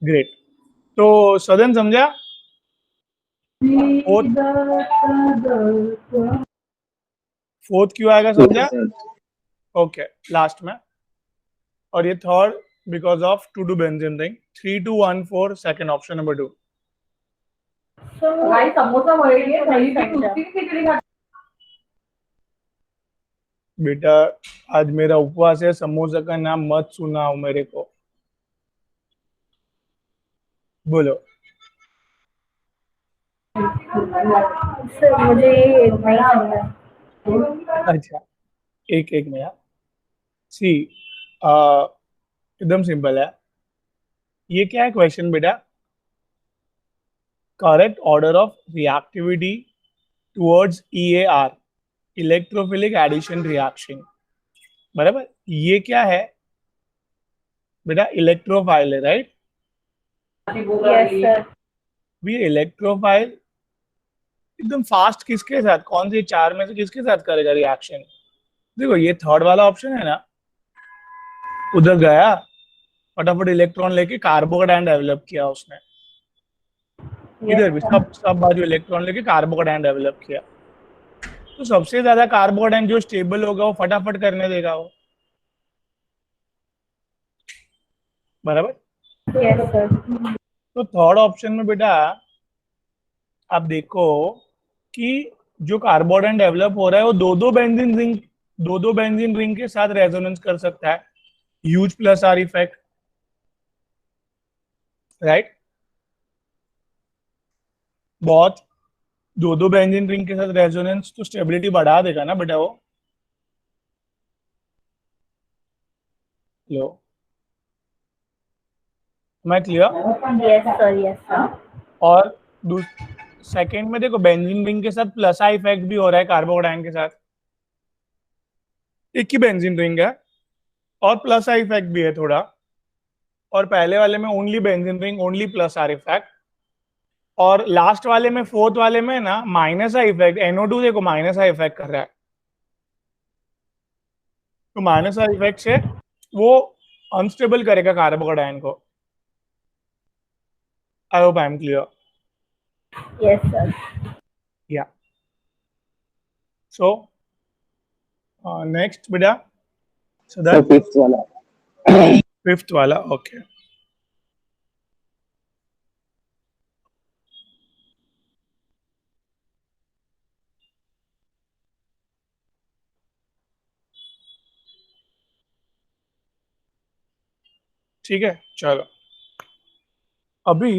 Great. तो सदन समझा? फोर्थ क्यों आएगा समझा? ओके, लास्ट में। और ये third because of to do benzene ring. 3 2 1 4 second option number 2। भाई समोसा बढ़ेंगे दही की कुर्सी की खिचड़ी खा। बेटा आज मेरा उपवास है, समोसा का नाम मत सुनाओ मेरे को। बोलो। सर मुझे नहीं समझा। अच्छा, एक एक में यार। सी एकदम सिंपल है। ये क्या है क्वेश्चन बेटा? Correct order of reactivity towards EAR, electrophilic addition reaction. बराबर, ये क्या है बेटा? इलेक्ट्रोफाइल है, राइट? Yes sir. भी इलेक्ट्रोफाइल एकदम फास्ट किसके साथ, कौन से चार में से किसके साथ करेगा रिएक्शन? देखो ये थर्ड वाला ऑप्शन है ना, उधर गया फटाफट इलेक्ट्रॉन लेके कार्बोकैटायन डेवलप किया उसने। इधर भी सब सब बाजू इलेक्ट्रॉन लेके कार्बोकैटायन डेवलप किया। तो सबसे ज्यादा कार्बोकैटायन जो स्टेबल होगा वो फटाफट करने देगा वो। बराबर। Yes sir. तो थर्ड ऑप्शन में बेटा आप देखो कि जो कार्बोकैटायन डेवलप हो रहा है वो दो दो बेंजीन रिंग के साथ रेजोनेंस कर सकता है। Huge plus are effect, right? बहुत दो दो बेंजीन रिंग के साथ रेजोनेंस तो स्टेबिलिटी बढ़ा देगा ना बेटा वो। लो, मैं clear? Yes sir. Yes sir. और सेकेंड में देखो बेंजीन रिंग के साथ प्लस आई इफेक्ट भी हो रहा है कार्बोकैटायन के साथ। एक ही बेंजीन रिंग है और प्लस आई इफेक्ट भी है थोड़ा। और पहले वाले में only benzene ring, only plus are effect. और लास्ट वाले में, फोर्थ वाले में ना माइनस आई इफेक्ट। NO2 देखो माइनस आई इफेक्ट कर रहा है। तो माइनस आई इफेक्ट से वो अनस्टेबल करेगा कार्बोकैटायन को। आई hope I am clear. Yes sir. या सो नेक्स्ट बेटा सदर। फिफ्थ वाला। फिफ्थ वाला, ओके। ठीक है, चलो। अभी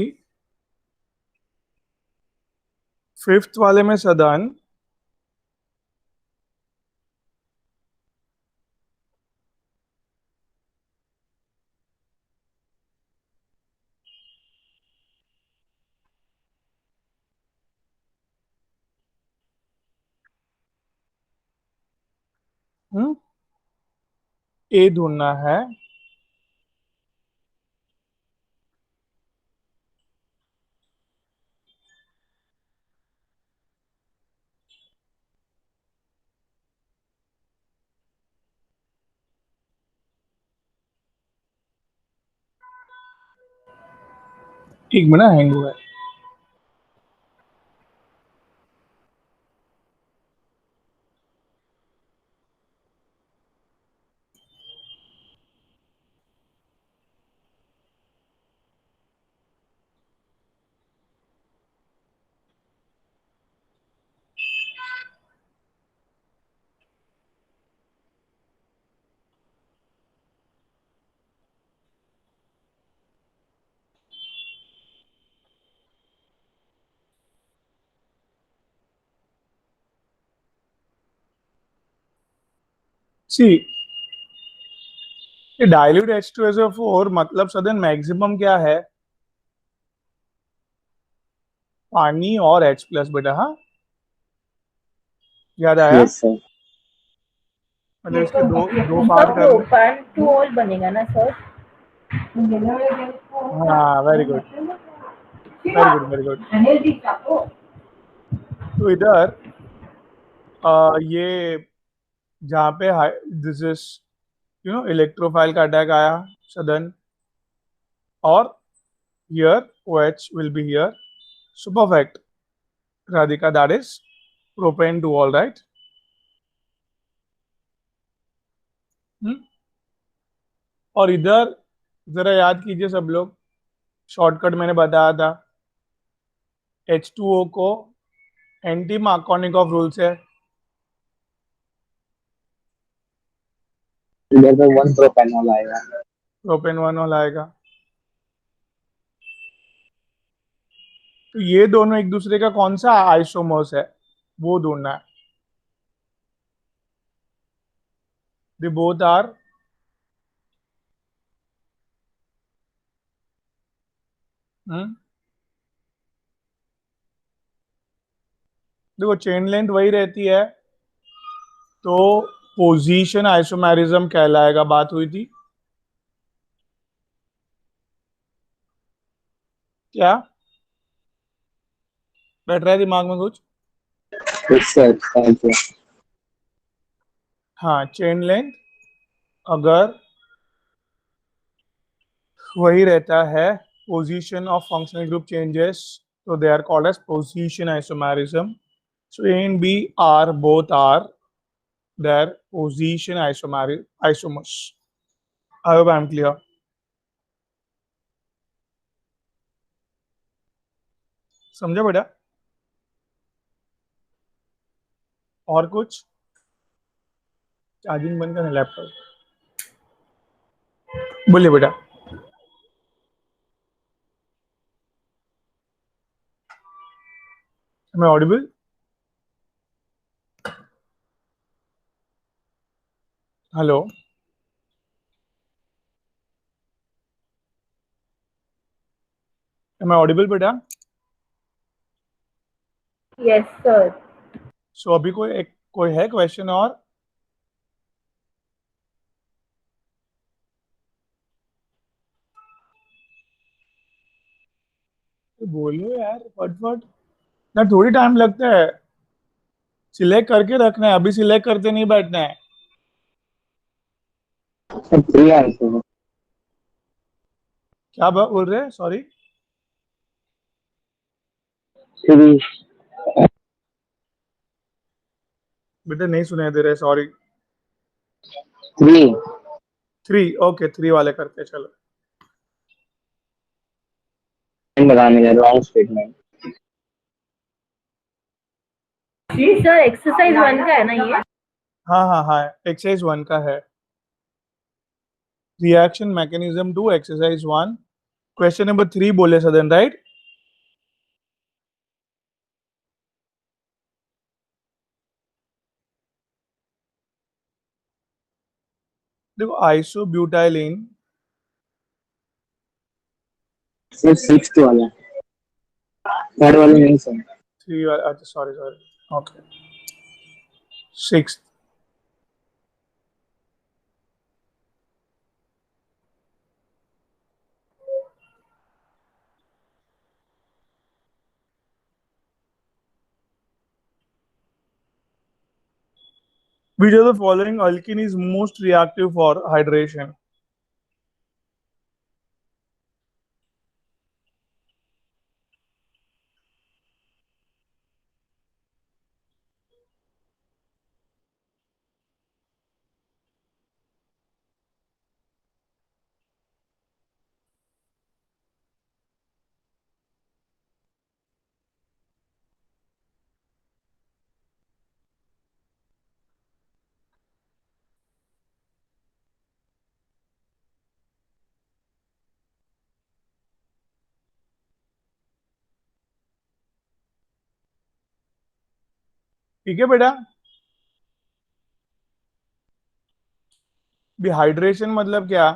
फिफ्थ वाले में सदन ए ढूंढना है। एक मिनट, हैंग हुआ है। सी, ये डाइल्यूट H2SO4 मतलब सदन मैक्सिमम क्या है? पानी और H प्लस बेटा। हाँ, याद आया? Yes sir. मतलब इसके दो दो सर पार्ट करने। प्रोपान टू ऑल बनेगा ना सर? हाँ, very good, very good, very good. तो इधर ये जहाँ पे दिस इज इलेक्ट्रोफाइल का अटैक आया सदन, और here, OH will be here. So perfect. Radhika, that is propane 2, all right. और इधर जरा याद कीजिए सब लोग, शॉर्टकट मैंने बताया था, H2O को एंटी मार्कोनिकॉफ रूल से इधर पे 1 प्रोपेनॉल आएगा। प्रोपेन 1 आएगा। तो ये दोनों एक दूसरे का कौन सा आइसोमर्स है वो ढूंढना है। दे बोथ आर देखो चेन लेंथ वही रहती है तो पोजीशन आइसोमेरिज्म कहलाएगा, बात हुई थी क्या? बैठ रहा है दिमाग में कुछ? हाँ, चेन लेंथ अगर वही रहता है, position of functional group changes, तो they are called as position isomerism. So A and B are both are their position isomers. I hope I am clear. समझा बेटा? और कुछ? चार्जिंग बंद करना लैपटॉप। बोलिए बेटा। Am I audible? Hello, am I audible बेटा? Yes, sir. सो अभी कोई है क्वेश्चन और? तो बोलो यार फटफट ना, थोड़ी टाइम लगता है, सिलेक्ट करके रखना है, अभी सिलेक्ट करते नहीं बैठना है। क्या बोल रहे हैं? सॉरी बेटा, नहीं सुनाई दे रहे, सॉरी। 3 ओके, 3 वाले करते हैं, चलो। बताने का लॉन्ग स्टेटमेंट। जी सर, एक्सरसाइज 1 का है ना ये? हाँ हाँ हाँ, एक्सरसाइज 1 का है। Reaction mechanism to exercise 1, question number 3 बोले सदन, राइट? देखो आइसोब्यूटाइलिन सिर्फ 6 वाला, थर्ड वाले नहीं सर। 3 वाला, अच्छा sorry okay, 6। Which of the following alkene is most reactive for hydration? ठीक है बेटा, डिहाइड्रेशन मतलब क्या?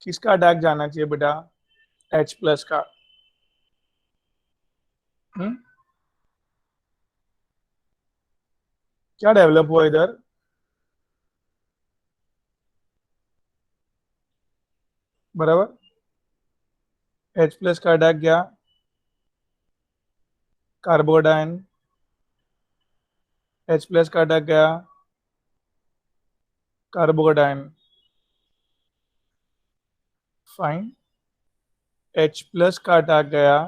किसका अटैक जाना चाहिए बेटा? H+ का। क्या डेवलप हुआ इधर? बराबर, H+ का अटैक गया, कार्बोडाइन, H+ का अटैक गया, कार्बोडाइन, फाइन। H प्लस काटा गया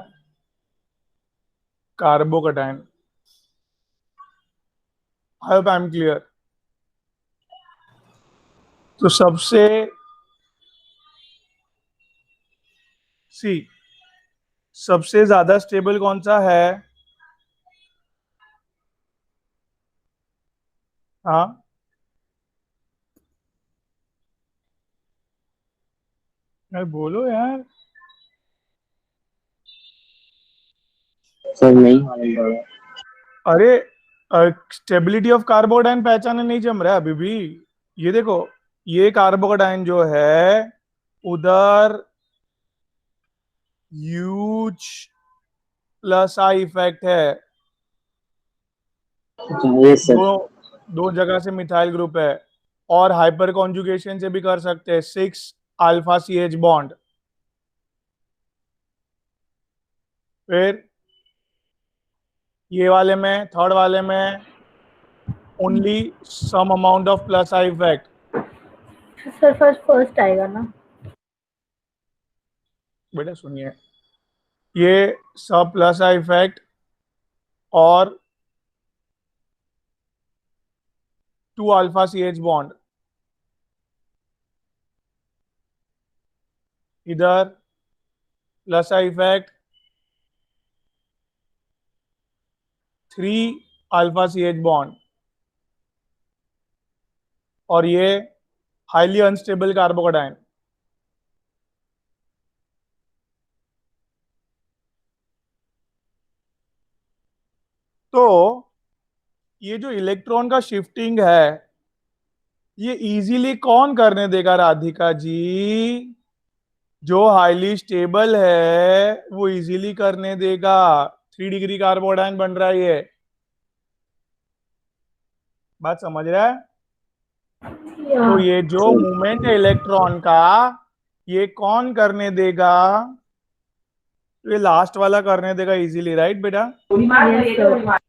कार्बोकटाइन। आई होप आई एम क्लियर। तो सबसे ज्यादा स्टेबल कौन सा है? हाँ, यार बोलो यार। सर नहीं मालूम पड़ा। अरे, स्टेबिलिटी ऑफ कार्बोकटाइन पहचाने नहीं जम रहा है अभी भी। ये देखो, ये कार्बोकटाइन जो है उधर ह्यूज प्लस आई इफेक्ट है। ये सर। दो दो जगह से मिथाइल ग्रुप है, और हाइपर कॉन्जुगेशन से भी कर सकते हैं, 6 अल्फा CH बॉन्ड। फिर ये वाले में, थर्ड वाले में only some amount of plus I effect. Sir first आएगा ना? बेटा सुनिए, ये सब प्लस आई इफेक्ट और 2 अल्फा CH बॉन्ड इधर, plus I effect 3 alpha CH bond, और ये हाईली अनस्टेबल कार्बोकटाइन। तो ये जो इलेक्ट्रॉन का शिफ्टिंग है, ये इजीली कौन करने देगा राधिका जी? जो हाईली स्टेबल है वो इजीली करने देगा। 3 डिग्री कार्बोकटाइन बन रहा है ये। बात समझ रहा है? तो ये जो मूवमेंट है इलेक्ट्रॉन का, ये कौन करने देगा? ये लास्ट वाला करने देगा इजीली, राइट बेटा? Yes, sir.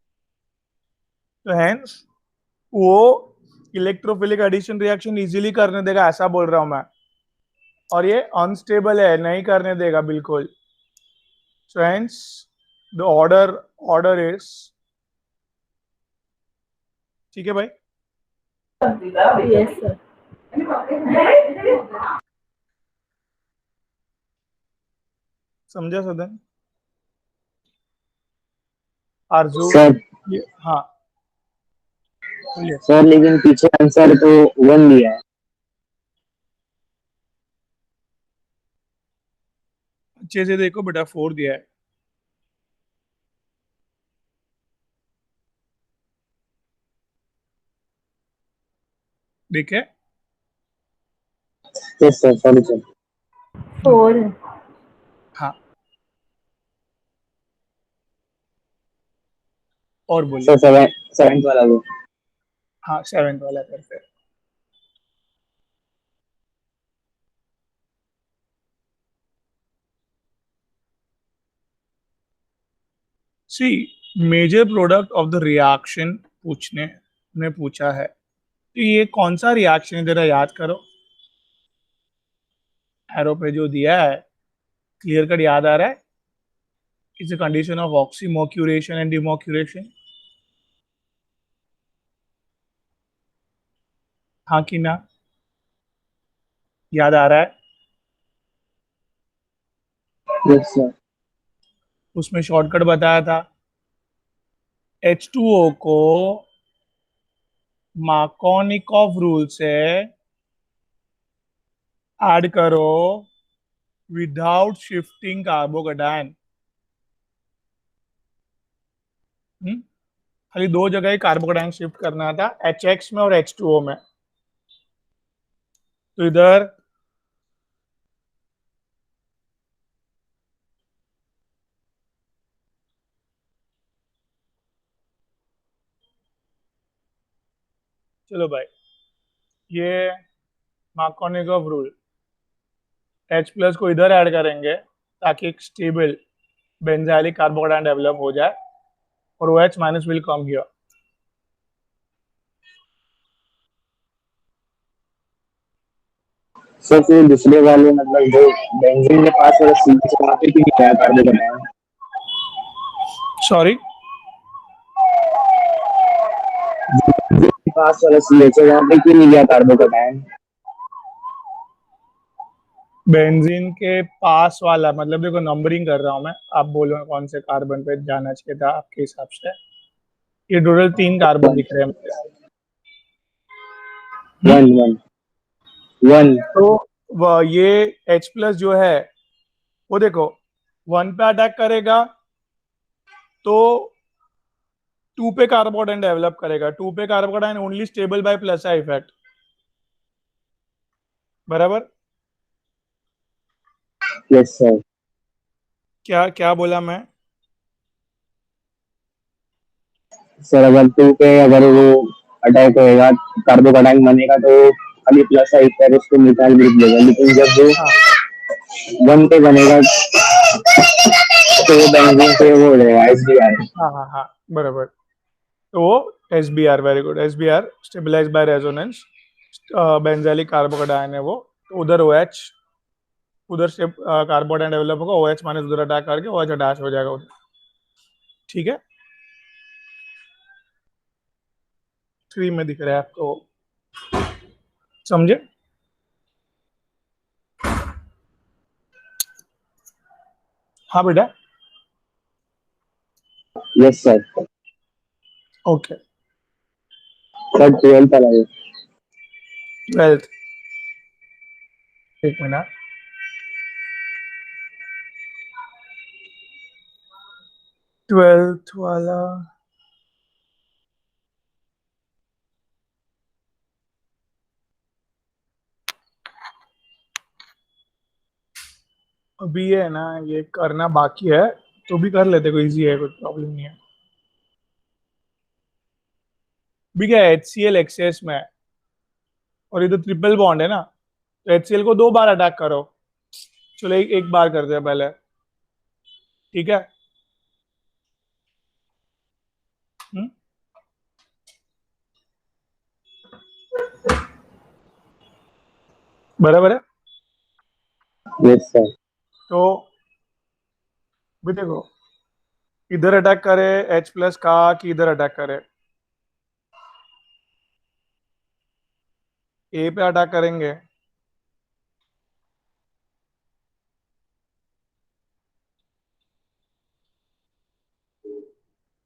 तो हेंस वो इलेक्ट्रोफिलिक एडिशन रिएक्शन इजीली करने देगा, ऐसा बोल रहा हूं मैं। और ये अनस्टेबल है, नहीं करने देगा बिल्कुल। So hence the order is, ठीक है भाई? Yes, sir. समझा सदन? आरजू? सर हाँ बोलिए। सर लेकिन पीछे आंसर तो 1 दिया है। अच्छे से देखो बेटा, 4 दिया है। देखे? Yes sir, sorry sir. 4. हाँ, और बोलिए। सर 7th वाला वो। हाँ, 7th वाला करते हैं। C, major product of the reaction पूछने ने पूछा है, तो ये कौन सा रिएक्शन है जरा याद करो। एरो पे जो दिया है, क्लियर कट याद आ रहा है? It's a condition of oxymercuration and demercuration. हाँ कि ना? याद आ रहा है? Yes sir. उसमें शॉर्टकट बताया था। H2O को मार्कोनिकॉफ रूल से ऐड करो विदाउट शिफ्टिंग कार्बोकटाइन। खाली दो जगह ही कार्बोकटाइन शिफ्ट करना था, HX में और H2O में। तो इधर चलो भाई, ये मार्कोनिकॉफ रूल, H प्लस को इधर ऐड करेंगे ताकि एक स्टेबल बेंजाइलिक कार्बोकटाइन डेवलप हो जाए, और OH minus will come here. Sir फिर दूसरे वाले मतलब जो बेंजीन के पास वाला सीट वहाँ पे क्यों नहीं गया कार्बोकेटायन? सॉरी, के पास वाला सीट है वहाँ पे क्यों नहीं गया कार्बोकेटायन? बेंजीन के पास वाला मतलब देखो नंबरिंग कर रहा हूं मैं, आप बोलो कौन से कार्बन पे जाना चाहिए था आपके हिसाब से। ये टोटल 3 कार्बन दिख रहे हैं मुझे। One one one. तो ये H प्लस जो है वो देखो 1 पे अटैक करेगा तो 2 पे कार्बोकेटायन डेवलप करेगा। 2 पे carbocation only stable by plus effect, बराबर। Yes sir. क्या क्या बोला मैं? सर अगर टू पे अगर वो अटैक होएगा कार्बोकेटायन बनेगा तो खाली प्लस साइड पर उसको मिथाइल ग्रुप देगा, लेकिन जब वो हाँ वन पे बनेगा तो वो बेंजीन पे वो हो जाएगा एसडीआर। हाँ हाँ हाँ, बराबर। तो वो S B R, very good, S B R stabilize by resonance, benzylic carbocation है वो। तो उधर ओ एच, उधर से कार्बोकेटायन डेवलप होगा, ओ एच माइनस उधर अटैक करके ओ एच अटैच हो जाएगा उधर। ठीक है, 3 में दिख रहा है आपको, समझे? हाँ बेटा, यस सर। ओके। सर 12 वाला है। 12th, एक मिनट। 12th वाला अभी है ना, ये करना बाकी है, तो भी कर लेते, कोई इजी है, कोई प्रॉब्लम नहीं है। भी क्या है, एच सी एल एक्सेस में है और ये तो ट्रिपल बॉन्ड है ना, तो एच सी एल को 2 बार अटैक करो। चलो एक बार करते हैं पहले, ठीक है। हम्म? बराबर है। Yes sir. तो भी देखो, इधर अटैक करे H प्लस का कि इधर अटैक करे? ए पे अटैक करेंगे।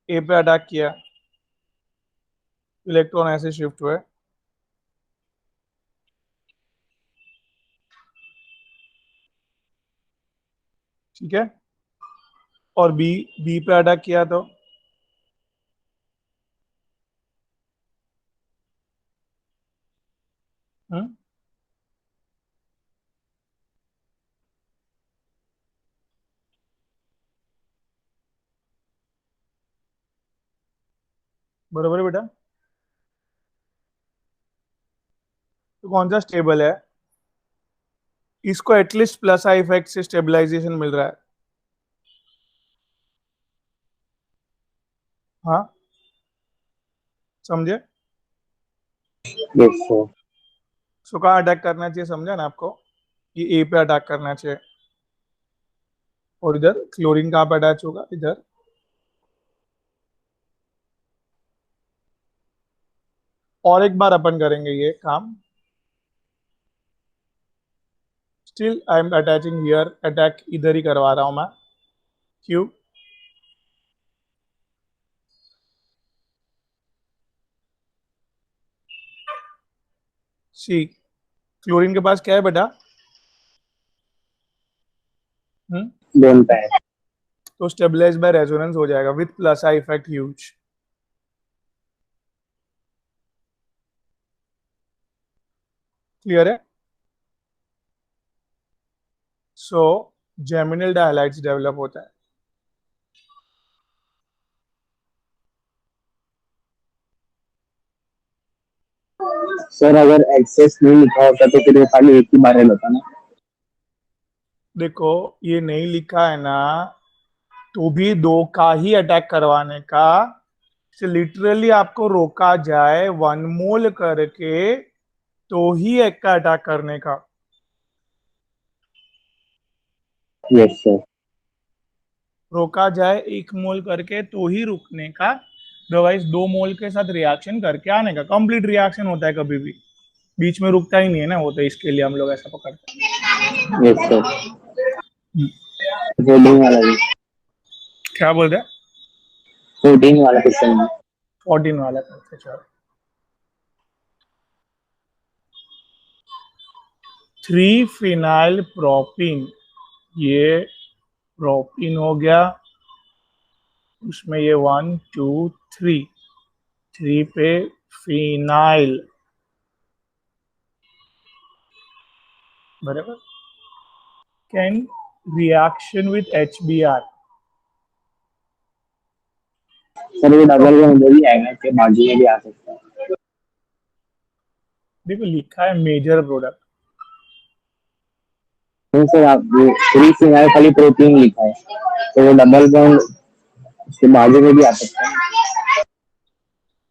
ए पे अटैक किया, इलेक्ट्रॉन ऐसे शिफ्ट हुए, ठीक है। और बी, बी पे अटैक किया तो हम्म, बराबर है बेटा। तो कौन सा स्टेबल है? इसको एटलीस्ट प्लस आई इफेक्ट से स्टेबलाइजेशन मिल रहा है। हाँ, समझे? Yes sir. सो कहाँ अटैक करना चाहिए, समझा ना आपको? ये ए पे अटैक करना चाहिए। और इधर क्लोरीन कहाँ पे अटैच होगा? इधर। और एक बार अपन करेंगे ये काम। Still I am attaching here, attack इधर ही करवा रहा हूं मैं। क्यों? सी, क्लोरीन के पास क्या है बेटा? हम्म, दोनों पे है। तो स्टेबलाइज बाय रेजोनेंस हो जाएगा with plus I effect huge. Clear है? सो जेमिनल डायलाइट्स डेवलप होता है। सर अगर एक्सेस नहीं लिखा होता तो फिर वो खाली एक ही बार होता ना। देखो, ये नहीं लिखा है ना, तो भी 2 का ही अटैक करवाने का, से लिटरली आपको रोका जाए 1 मोल करके तो ही एक का अटैक करने का। Yes sir. रोका जाए 1 मोल करके तो ही रुकने का, अदरवाइज 2 मोल के साथ रिएक्शन करके आने का। कंप्लीट रिएक्शन होता है कभी भी, बीच में रुकता ही नहीं है ना वो, तो इसके लिए हम लोग ऐसा पकड़ते यस सर। हैं। 14 वाला भी। क्या बोल रहे हैं? 14 वाला क्वेश्चन। 14 वाला करते चलो। 3 फिनाइल प्रोपिन, ये प्रोपिन हो गया, उसमें ये 1 2 3, 3 पे फिनाइल, बराबर। Can reaction with HBr। Sir वो डबल का उधर ही आएगा कि बाजू में भी आ सकता है? देखो लिखा है मेजर प्रोडक्ट। नहीं सर, आप वो 3 फिनाइल खाली प्रोटीन लिखा है, तो वो डबल बॉन्ड उसके बाजू में भी आ सकता है।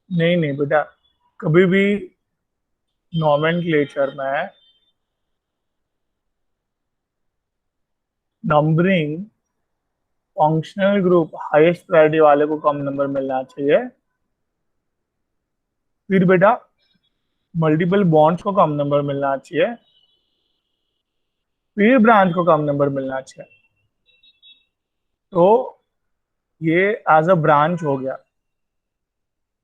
नहीं नहीं बेटा, कभी भी नॉमेनक्लेचर में numbering, functional group highest priority वाले को कम नंबर मिलना चाहिए, फिर बेटा मल्टीपल बॉन्ड्स को कम नंबर मिलना चाहिए, फिर ब्रांच को कम नंबर मिलना चाहिए। तो ये एज अ ब्रांच हो गया,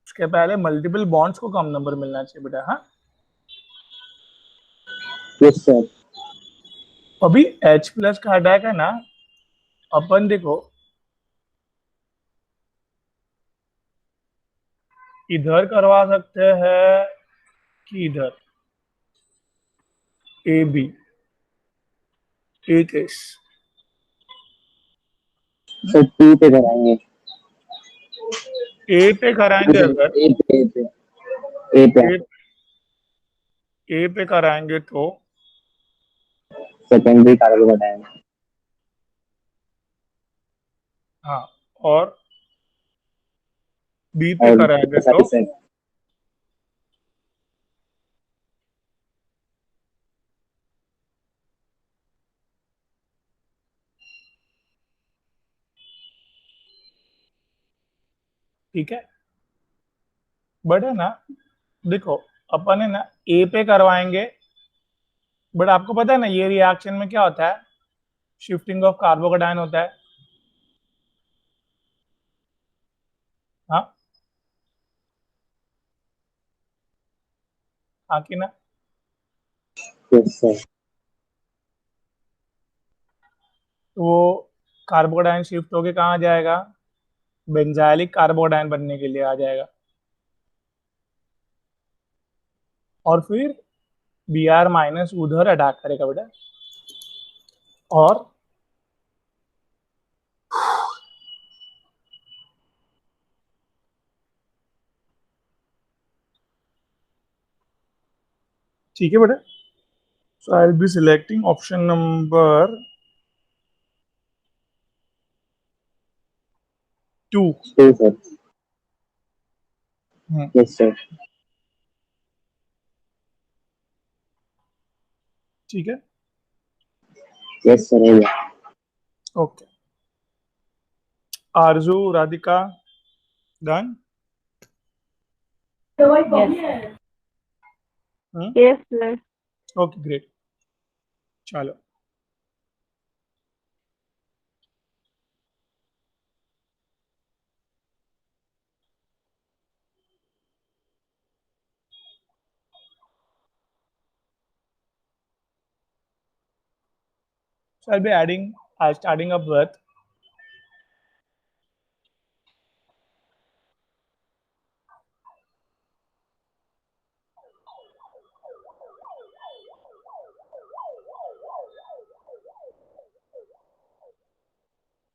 उसके पहले मल्टीपल बॉन्ड्स को कम नंबर मिलना चाहिए बेटा। हाँ, यस सर। अभी H+ का अटैक है ना, अपन देखो इधर करवा सकते हैं कि इधर, AB, एक केस सर 2 पे कराएंगे। A पे कराएंगे, सर अगर ए पे A, A पे कराएंगे तो सेकेंडरी कार्बो बताएंगे। हाँ, और B पे और कराएंगे तो सही सर। ठीक है। बट है ना, देखो अपन है ना A पे करवाएंगे, बट आपको पता है ना ये रिएक्शन में क्या होता है, शिफ्टिंग ऑफ कार्बोकेटायन होता है। हाँ, हाँ कि ना? Yes sir. तो वो कार्बोकेटायन शिफ्ट होके कहाँ जाएगा, बेंजाइलिक कार्बोकेटायन बनने के लिए आ जाएगा, और फिर Br- उधर अटैक करेगा बेटा। और ठीक है बेटा, so I will be selecting option number 2। 2 sir. Yes sir. ठीक है, यस सर हो गया। Okay. Arzoo, Radhika, done. Yes. Yes, sir. Okay great, चलो। So I'll be adding, starting up with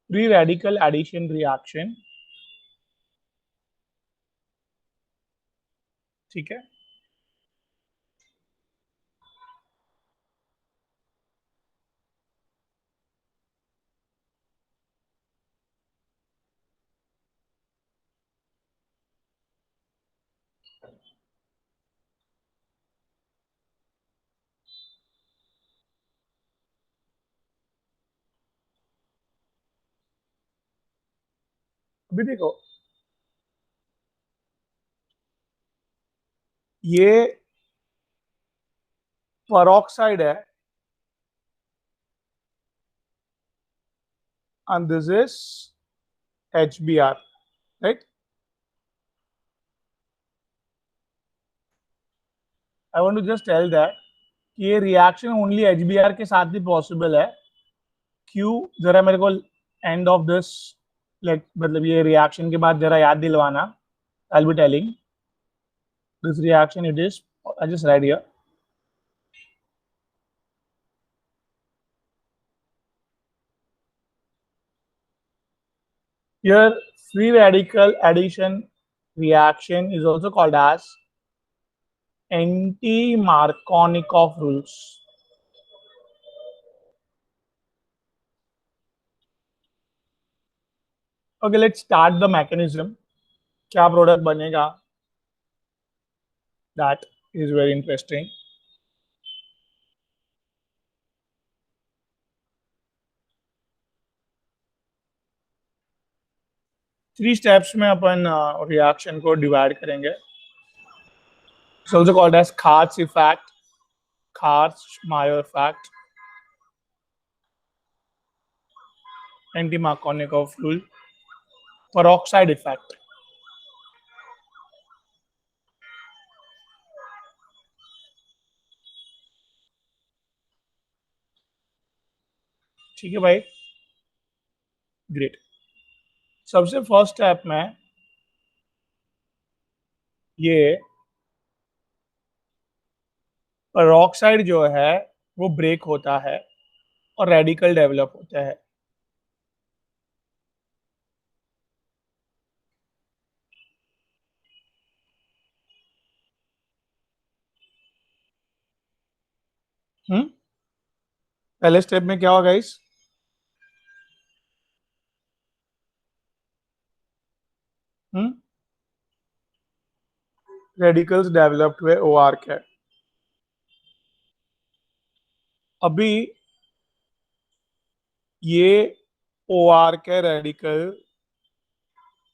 free radical addition reaction। ठीक है, अभी देखो, ये peroxide है and this is HBr, right? I want to just tell that कि ये रिएक्शन ओनली HBr के साथ ही पॉसिबल है। क्यों, जरा मेरे को एंड ऑफ दिस, लाइक मतलब ये रिएक्शन के बाद जरा याद दिलवाना। आई will be telling this reaction, it is, I just right here, here free radical addition reaction is also called as anti-Markovnikov rules. Okay, let's start the mechanism. क्या product बनेगा, that is very interesting. Three steps में अपन reaction को divide करेंगे। It's also called as Kars effect, Kars-Meyer effect, anti-Markovnikov rule, peroxide effect. ठीक है भाई, great. सबसे first step में ये पेरोक्साइड जो है वो ब्रेक होता है और रेडिकल डेवलप होता है। पहले स्टेप में क्या होगा इस, रेडिकल्स डेवलप्ड हुए ओ आर के। अभी ये ओ आर के radical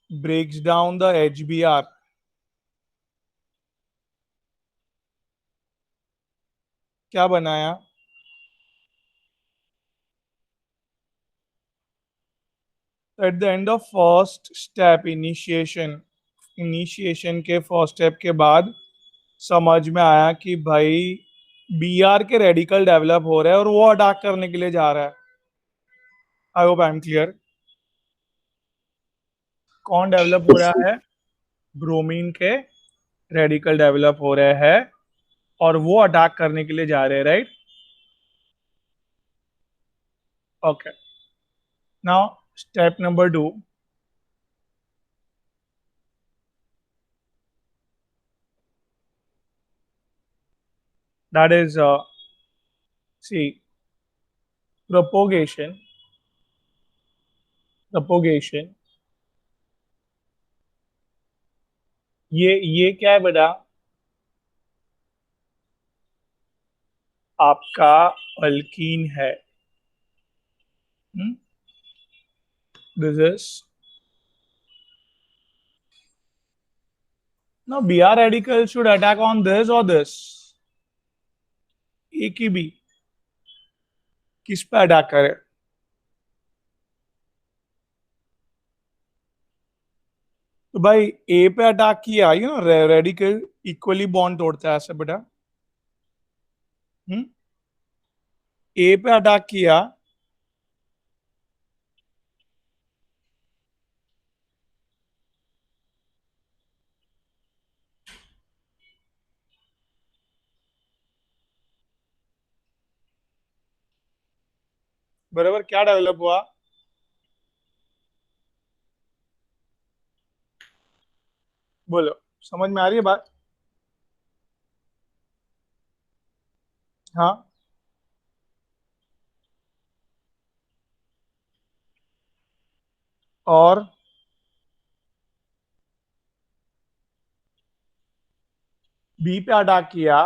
breaks down the H B R. क्या बनाया, at the end of first step initiation, initiation के फर्स्ट स्टेप के बाद समझ में आया कि भाई बी आर के रेडिकल डेवलप हो रहे हैं और वो अटैक करने के लिए जा रहा है। I hope I am clear. कौन डेवलप हो रहा है, ब्रोमीन के रेडिकल डेवलप हो रहे हैं और वो अटैक करने के लिए जा रहे हैं, right? Okay, now step number 2, that is see, propagation, propagation। ये क्या है बेटा, आपका अल्कीन है। This is, now Br radical should attack on this or this, ए की बी, किस पे अटैक करे? तो भाई ए पे अटैक किया, you know radical equally bond तोड़ता है ऐसे बेटा। ए पे अटैक किया, बराबर, क्या डेवलप हुआ? बोलो, समझ में आ रही है बात? हाँ, और बी पे अटैक किया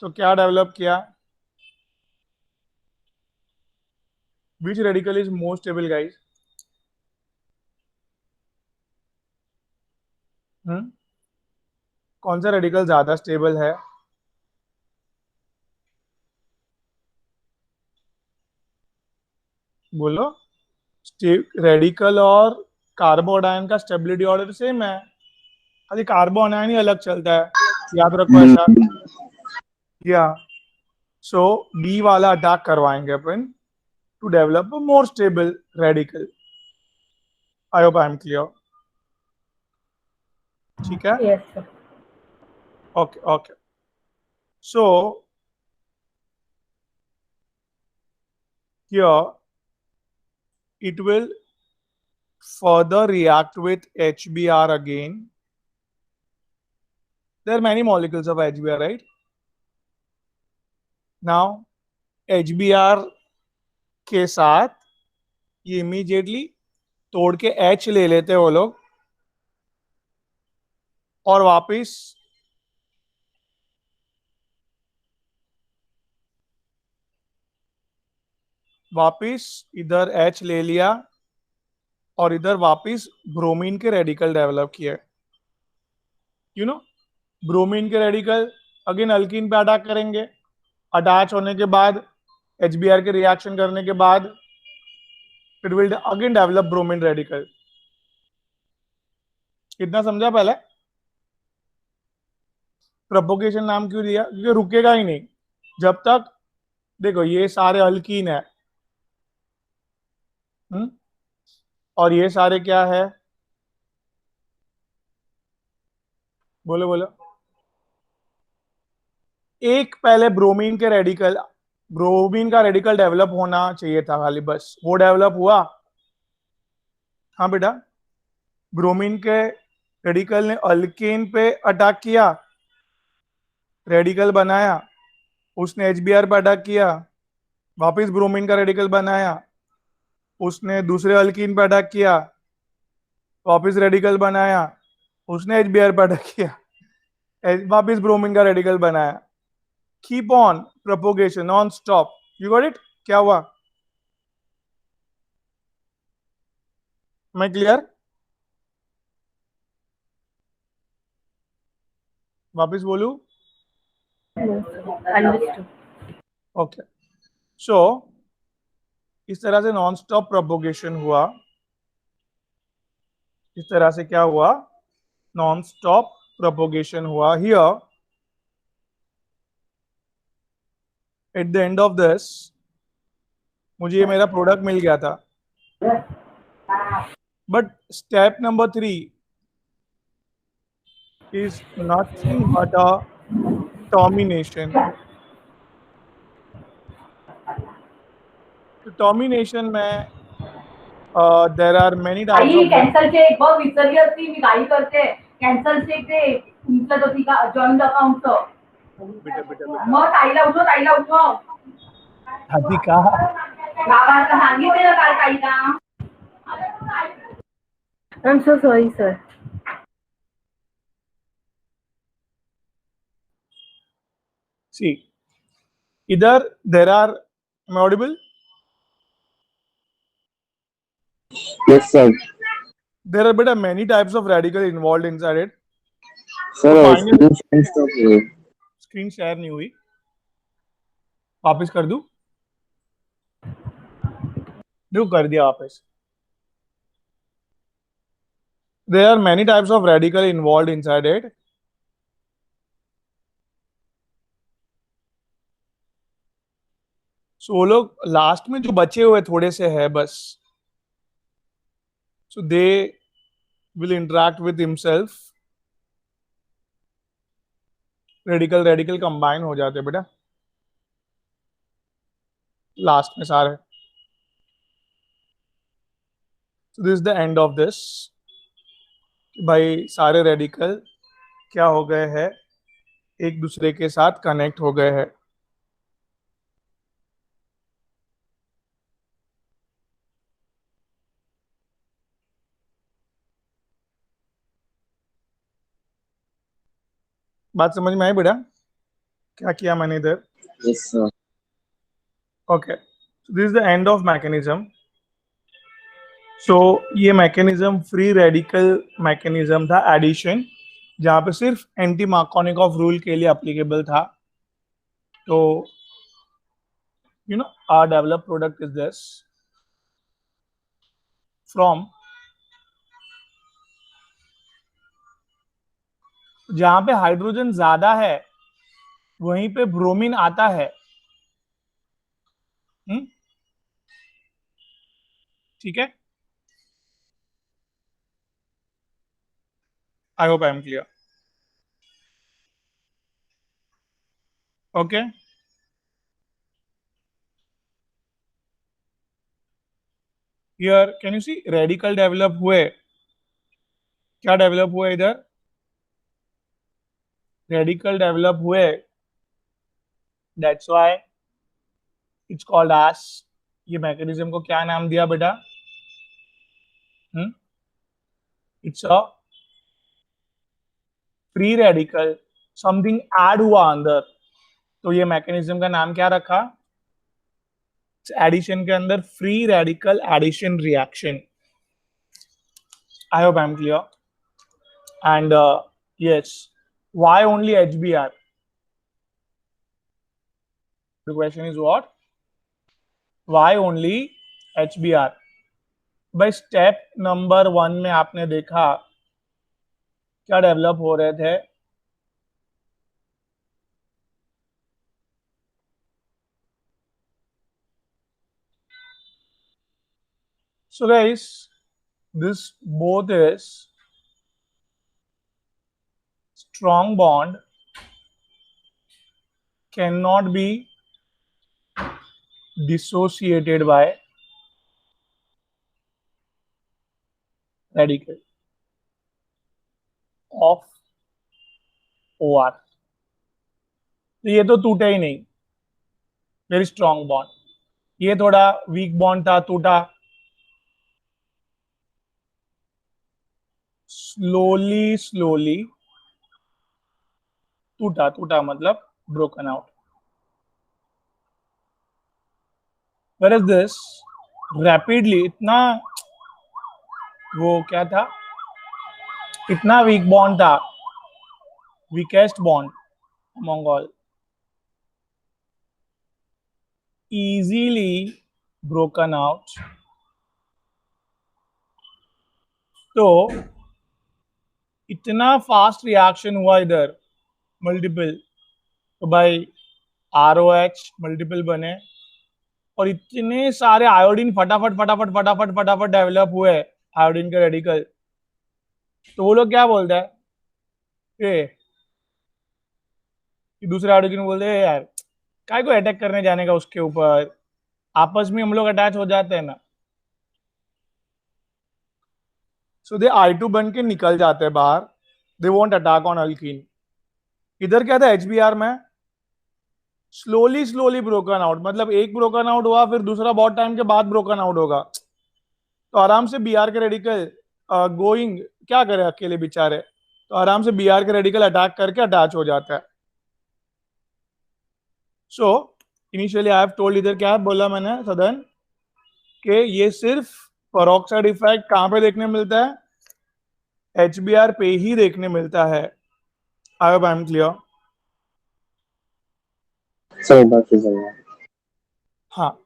तो क्या डेवलप किया? Which radical is more stable guys? कौन सा रेडिकल ज्यादा स्टेबल है? बोलो। रेडिकल और कार्बोनाइन का स्टेबिलिटी ऑर्डर सेम है, खाली कार्बोनाइन ही अलग चलता है, याद रखो ऐसा। या सो डी वाला अटैक करवाएंगे अपन to develop a more stable radical. I hope I am clear. ठीक है, Yes, sir. Okay okay. So here it will further react with HBr again. There are many molecules of HBr, right? Now HBr के साथ ये immediately तोड़ के H ले लेते हैं वो लोग, और वापिस इधर H ले लिया और इधर वापिस ब्रोमीन के रेडिकल डेवलप किए। यू नो, ब्रोमीन के रेडिकल अगेन अल्कीन पे अटैक करेंगे, अटैच होने के बाद HBr के रिएक्शन करने के बाद it will again develop bromine radical. कितना समझा पहले? प्रोपोगेशन नाम क्यों दिया? क्योंकि रुकेगा ही नहीं जब तक, देखो ये सारे अल्कीन है, और ये सारे क्या है? बोलो बोलो। एक पहले ब्रोमीन का रेडिकल डेवलप होना चाहिए था खाली, बस वो डेवलप हुआ। हाँ बेटा, ब्रोमीन के रेडिकल ने अल्केन पे अटैक किया, रेडिकल बनाया, उसने HBr पे अटैक किया, वापिस ब्रोमीन का रेडिकल बनाया, उसने दूसरे अल्कीन पे अटैक किया, वापिस रेडिकल बनाया, उसने HBr पे अटैक किया, वापिस ब्रोमीन का रेडिकल बनाया। Keep on propagation non stop. You got it? क्या हुआ? मैं क्लियर? वापिस बोलू? Understood. ओके, सो इस तरह से नॉन स्टॉप प्रोपोगेशन हुआ। इस तरह से क्या हुआ? नॉन स्टॉप प्रोपोगेशन हुआ। Here at the end of this मुझे ये मेरा प्रोडक्ट मिल गया था, but step number 3 is nothing but a termination. तो टर्मिनेशन में there are many types आई of कॅन्सल चेक बघ विसरली असती मी काही करते कॅन्सल चेक ते तुमचं तो ठीक जॉईंट अकाउंटचं मग ताईला उठव आधी का गावात सांगितलेलं काल ताईला I'm so sorry, sir. see इधर there are, am I audible? Yes, sir. There are beta many types of radical involved inside it. Sir, final stop here. Screen share नहीं हुई, वापस कर दूं? देखो कर दिया वापस। There are many types of radical involved inside it. So वो लोग लास्ट में जो बचे हुए थोड़े से है बस, so they will interact with himself. Radical combine हो जाते बेटा लास्ट में सारे। So this is the end of this. भाई सारे रेडिकल क्या हो गए हैं? एक दूसरे के साथ कनेक्ट हो गए हैं। बात समझ में आई बेटा? क्या किया मैंने इधर? Yes, sir. Okay, so this is the end of mechanism. So ये मैकेनिज्म फ्री रेडिकल मैकेनिज्म था, एडिशन। जहां पे सिर्फ एंटी मार्कोनिकॉफ रूल के लिए अप्लीकेबल था. तो our developed product is this from जहां पे हाइड्रोजन ज्यादा है वहीं पे ब्रोमीन आता है. ठीक है. I hope I am clear. Okay. Here can you see radical develop हुए. क्या डेवलप हुआ इधर? रेडिकल डेवलप हुए. That's why it's called as. ये मैकेनिज्म को क्या नाम दिया बेटा? It's a free radical. Something add हुआ अंदर, तो ये मैकेनिज्म का नाम क्या रखा? एडिशन के अंदर free radical addition reaction. I hope I am clear. And yes, why only HBr? The question is what? Why only HBr? भाई स्टेप नंबर 1 में आपने देखा क्या डेवलप हो रहे थे? So guys, this both is strong bond cannot be dissociated by radical of OR. तो ये तो टूटा ही नहीं. Very strong bond. ये थोड़ा वीक बॉन्ड था, टूटा. स्लोली टूटा मतलब broken out. Whereas this rapidly इतना वो क्या था, इतना वीक बॉन्ड था, weakest bond among all, easily broken out. तो इतना फास्ट रिएक्शन हुआ इधर मल्टीपल. तो भाई ROH मल्टीपल बने और इतने सारे आयोडीन फटाफट डेवलप हुए आयोडीन के रेडिकल. तो वो लोग क्या बोलते हैं कि दूसरे आयोडीन बोलते हैं यार काय को अटैक करने जाने का उसके ऊपर, आपस में हम लोग अटैच हो जाते हैं ना. सो दे I2 बन के निकल जाते हैं बाहर. They won't attack on alkyne. इधर क्या था HBr में? Slowly broken out. मतलब एक ब्रोकन आउट हुआ फिर दूसरा बहुत टाइम के बाद ब्रोकन आउट होगा. तो आराम से Br के रेडिकल गोइंग क्या करे अकेले बेचारे, तो आराम से Br के रेडिकल अटैक करके अटैच हो जाता है. So initially I have told, इधर क्या बोला मैंने सदन कि ये सिर्फ पेरोक्साइड इफेक्ट कहां पे देखने मिलता है? HBr पे ही देखने मिलता है. I hope I am clear. सही बात है. हाँ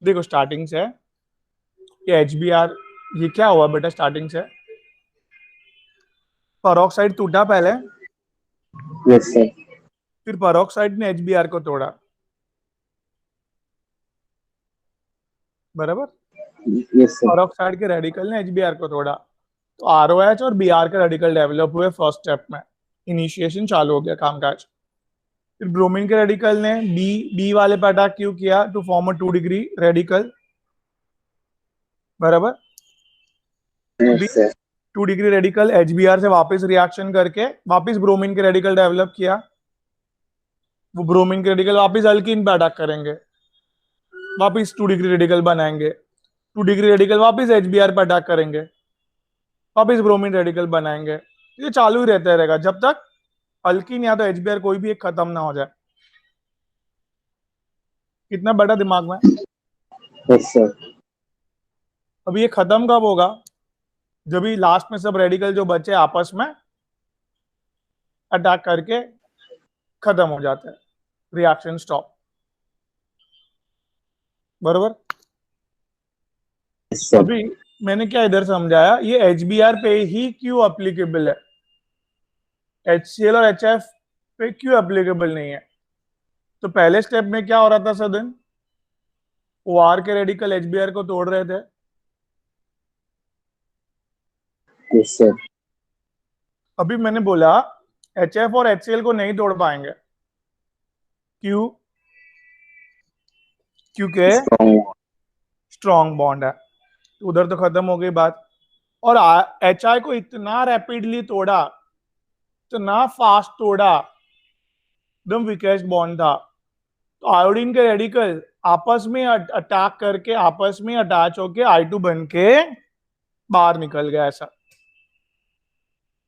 देखो स्टार्टिंग से ये HBr, ये क्या हुआ बेटा? स्टार्टिंग से पेरोक्साइड टूटा पहले. Yes sir. फिर पेरोक्साइड ने HBr को तोड़ा. बराबर. Yes sir. पेरोक्साइड के रेडिकल ने HBr को तोड़ा. तो ROH और Br के रेडिकल डेवलप हुए फर्स्ट स्टेप में. इनिशिएशन चालू हो गया कामकाज. फिर ब्रोमीन के रेडिकल ने बी वाले पे अटैक क्यों किया? To form a 2 degree radical. बराबर. Yes sir. 2 degree radical HBr से वापस रिएक्शन करके वापस ब्रोमीन के रेडिकल डेवलप किया. वो ब्रोमीन के रेडिकल वापस अल्कीन पे अटैक करेंगे, वापस 2 डिग्री रेडिकल बनाएंगे. 2 डिग्री रेडिकल वापस HBr पे अटैक करेंगे, वापस ब्रोमीन रेडिकल बनाएंगे. ये चालू ही रहता रहेगा जब तक अल्कीन या तो HBr कोई भी एक खत्म ना हो जाए. कितना बड़ा दिमाग में. Yes sir. अब ये खत्म कब होगा? जब भी लास्ट में सब रेडिकल जो बचे आपस में अटैक करके खत्म हो जाता है, रिएक्शन स्टॉप। बरोबर। Yes, sir. अभी मैंने क्या इधर समझाया, ये HBr पे ही क्यों अप्लीकेबल है, HCl और HF पे क्यों अप्लीकेबल नहीं है। तो पहले स्टेप में क्या हो रहा था सदन, OR के रेडिकल HBr को तोड़ रहे थे। Yes, sir. अभी मैंने बोला HF और HCl को नहीं तोड़ पाएंगे, क्यों, क्योंकि Strong. स्ट्रॉन्ग बॉन्ड है। उधर तो खत्म हो गई बात। और HI को इतना रैपिडली तोड़ा, इतना फास्ट तोड़ा, एकदम वीकेस्ट बॉन्ड था। तो आयोडीन के रेडिकल आपस में अटैक करके, आपस में अटैच होके I2 बन के बाहर निकल गया। ऐसा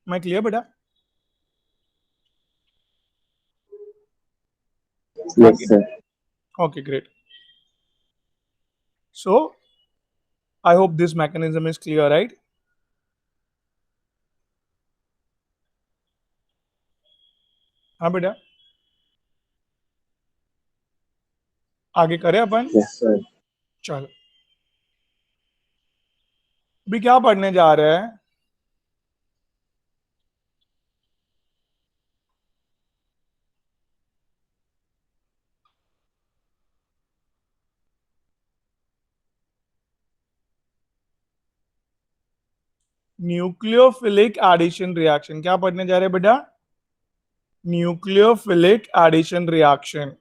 मैं क्लियर बेटा? Yes, sir. Okay, great. So I hope this mechanism is clear, right? हाँ बेटा, आगे करें अपन। Yes, sir. चलो, अभी क्या पढ़ने जा रहे हैं, न्यूक्लियोफिलिक एडिशन रिएक्शन। क्या पढ़ने जा रहे हैं बेटा? Nucleophilic addition reaction.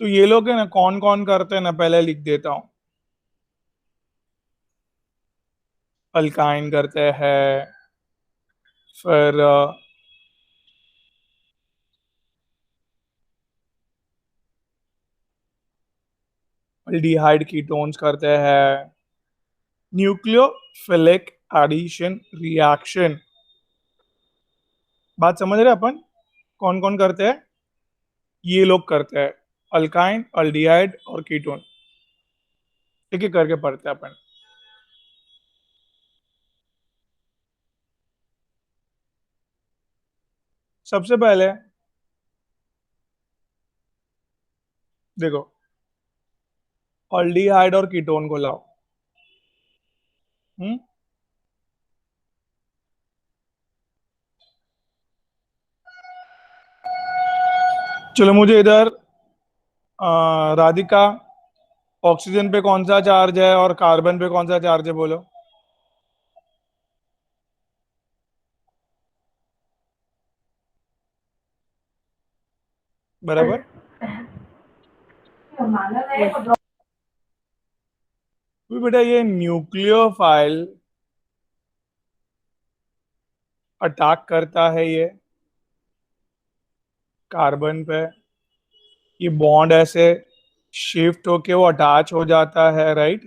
तो ये लोग है ना, कौन कौन करते हैं ना, पहले लिख देता हूं। अल्काइन करते हैं, फिर एल्डिहाइड कीटोन्स करते हैं। न्यूक्लियोफिलिक एडिशन रिएक्शन, बात समझ रहे हैं अपन? कौन कौन करते हैं? ये लोग करते हैं, अल्काइन, अल्डिहाइड और कीटोन। एक एक करके पढ़ते हैं अपन। सबसे पहले देखो, अल्डिहाइड और कीटोन को लाओ। हम्म, चलो मुझे इधर राधिका, ऑक्सीजन पे कौन सा चार्ज है और कार्बन पे कौन सा चार्ज है, बोलो। बराबर। मानव है और तो बेटा ये न्यूक्लियोफाइल अटैक करता है ये कार्बन पे, ये बॉन्ड ऐसे शिफ्ट होके वो अटैच हो जाता है, राइट।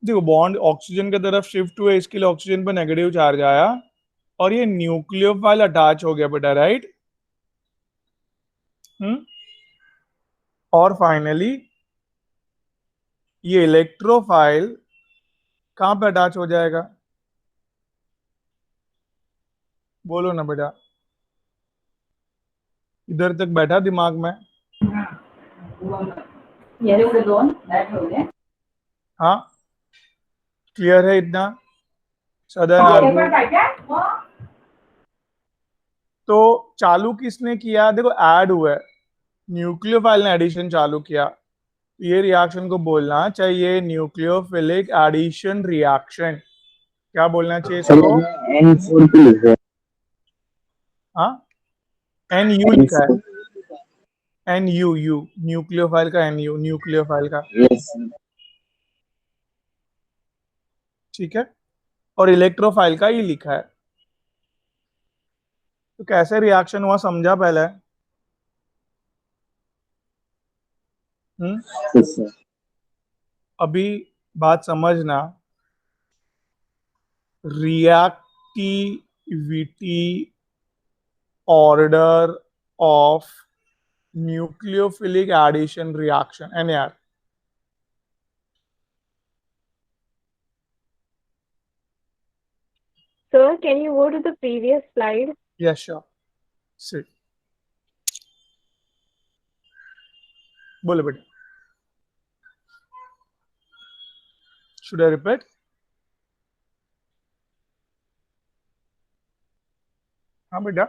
देखो बॉन्ड ऑक्सीजन की तरफ शिफ्ट हुए, इसके लिए ऑक्सीजन पर नेगेटिव चार्ज आया और ये न्यूक्लियोफाइल अटैच हो गया बेटा, राइट। हम्म, और फाइनली ये इलेक्ट्रोफाइल कहां पे अटैच हो जाएगा, बोलो ना बेटा। इधर तक बैठा दिमाग में? ये लोग दोन बैठ हो गए हाँ, क्लियर है इतना सदन एक आरजू? बार क्या तो चालू किसने किया, देखो ऐड हुआ है, न्यूक्लियोफाइल ने एडिशन चालू किया। ये रिएक्शन को बोलना चाहिए न्यूक्लियोफिलिक एडिशन रिएक्शन। क्या बोलना चाहिए सर इसको? N4 पे लिख रहे हाँ, NU हैं लिखा N4. है, NU, न्यूक्लियोफाइल का NU, न्यूक्लियोफाइल का, Yes, sir. ठीक है। और इलेक्ट्रोफाइल का ही लिखा है। तो कैसे रिएक्शन हुआ समझा पहले? हम्म, Yes, sir. अभी बात समझना, reactivity order of nucleophilic addition reaction NAR. Sir, can you go to the previous slide? Yes, sure. Sit. बोलो बेटा. Should I repeat? हाँ बेटा.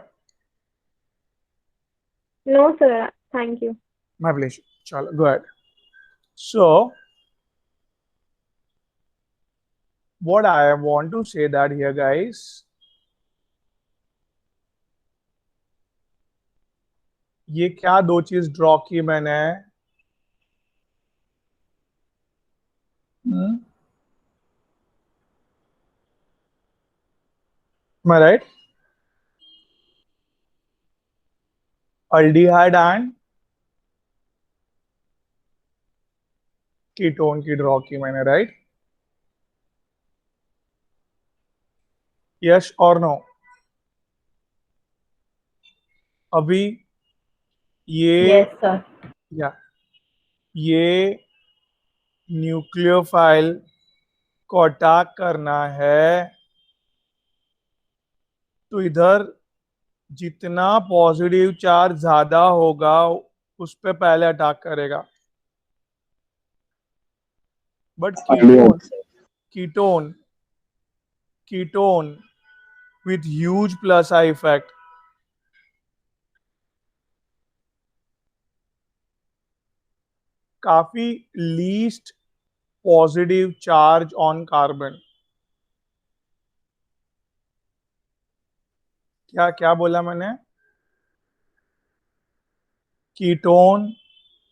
No, sir. Thank you. My pleasure. चलो, go ahead. So, what I want to say that here, guys, ये क्या दो चीज draw की मैंने? Am I right? Aldehyde and ketone की ड्रॉ की मैंने, राइट? यस और नो? अभी ये Yes, sir. या ये न्यूक्लियोफाइल को अटैक करना है, तो इधर जितना पॉजिटिव चार्ज ज्यादा होगा उस पे पहले अटैक करेगा. But ketone with huge plus I effect काफी least positive charge on carbon. क्या बोला मैंने? Ketone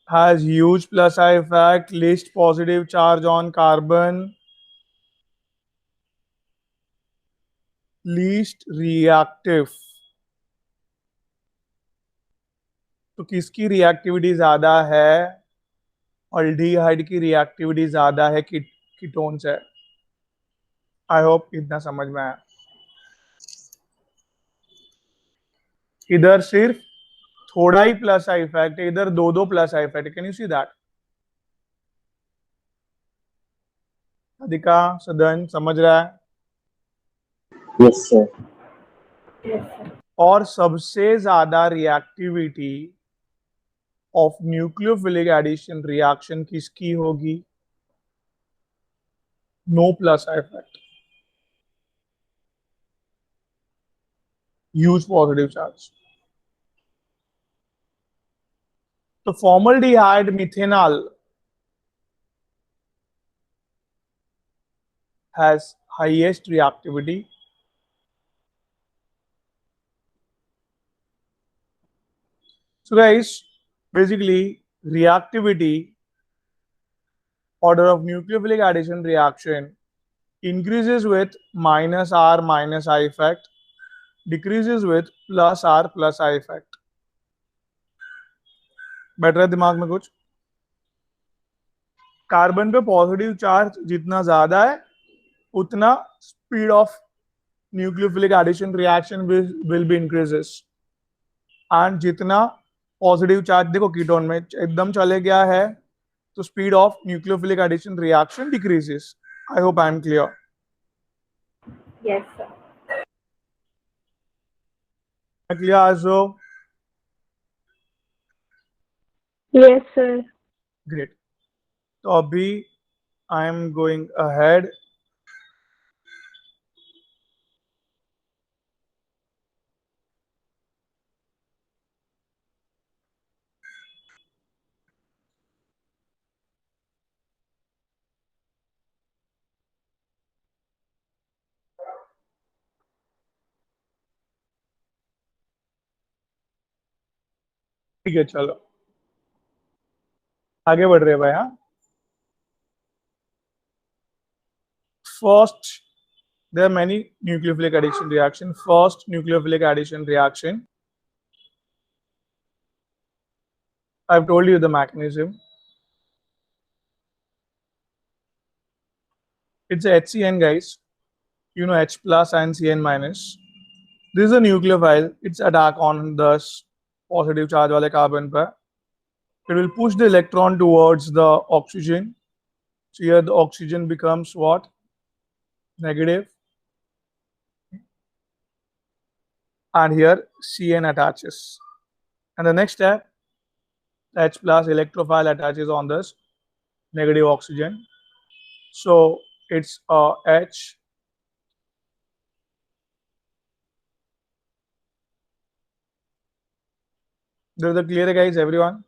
has huge plus I effect, least positive charge on carbon, least reactive. तो किसकी रिएक्टिविटी ज्यादा है? अल्डिहाइड की रिएक्टिविटी ज्यादा है कीटोन से. आई होप इतना समझ में आया. इधर सिर्फ थोड़ा ही प्लस आई इफेक्ट है, इधर दो plus I effect. Can you see that? अधिका, सदन समझ रहा है? Yes, sir. Yes, sir. और सबसे ज्यादा reactivity of nucleophilic addition reaction किसकी होगी? No plus I effect, huge positive charge. तो formaldehyde methanal has highest reactivity. So guys, basically reactivity order of nucleophilic addition reaction increases with minus R minus I effect, decreases with plus R plus I effect. बैठ रहा है दिमाग में कुछ? Carbon पे positive charge जितना ज्यादा है उतना speed of nucleophilic addition reaction will be increases. And जितना पॉजिटिव चार्ज देखो कीटोन में एकदम चले गया है तो speed of nucleophilic addition reaction decreases. I hope I am clear. Yes, sir. Clear आजो? Yes, sir. ग्रेट. तो अभी आई एम गोइंग अहेड. ठीक है, चलो आगे बढ़ रहे हैं भाई. हाँ, first there are many nucleophilic addition reaction. First nucleophilic addition reaction, I've told you the mechanism. It's a HCN, guys. You know, H plus and CN minus. This is a nucleophile. It's attack on the positive charge वाले carbon पर. It will push the electron towards the oxygen. So here the oxygen becomes what? Negative. And here CN attaches. And the next step, H plus electrophile attaches on this negative oxygen. So it's H. This is the clear, guys, everyone?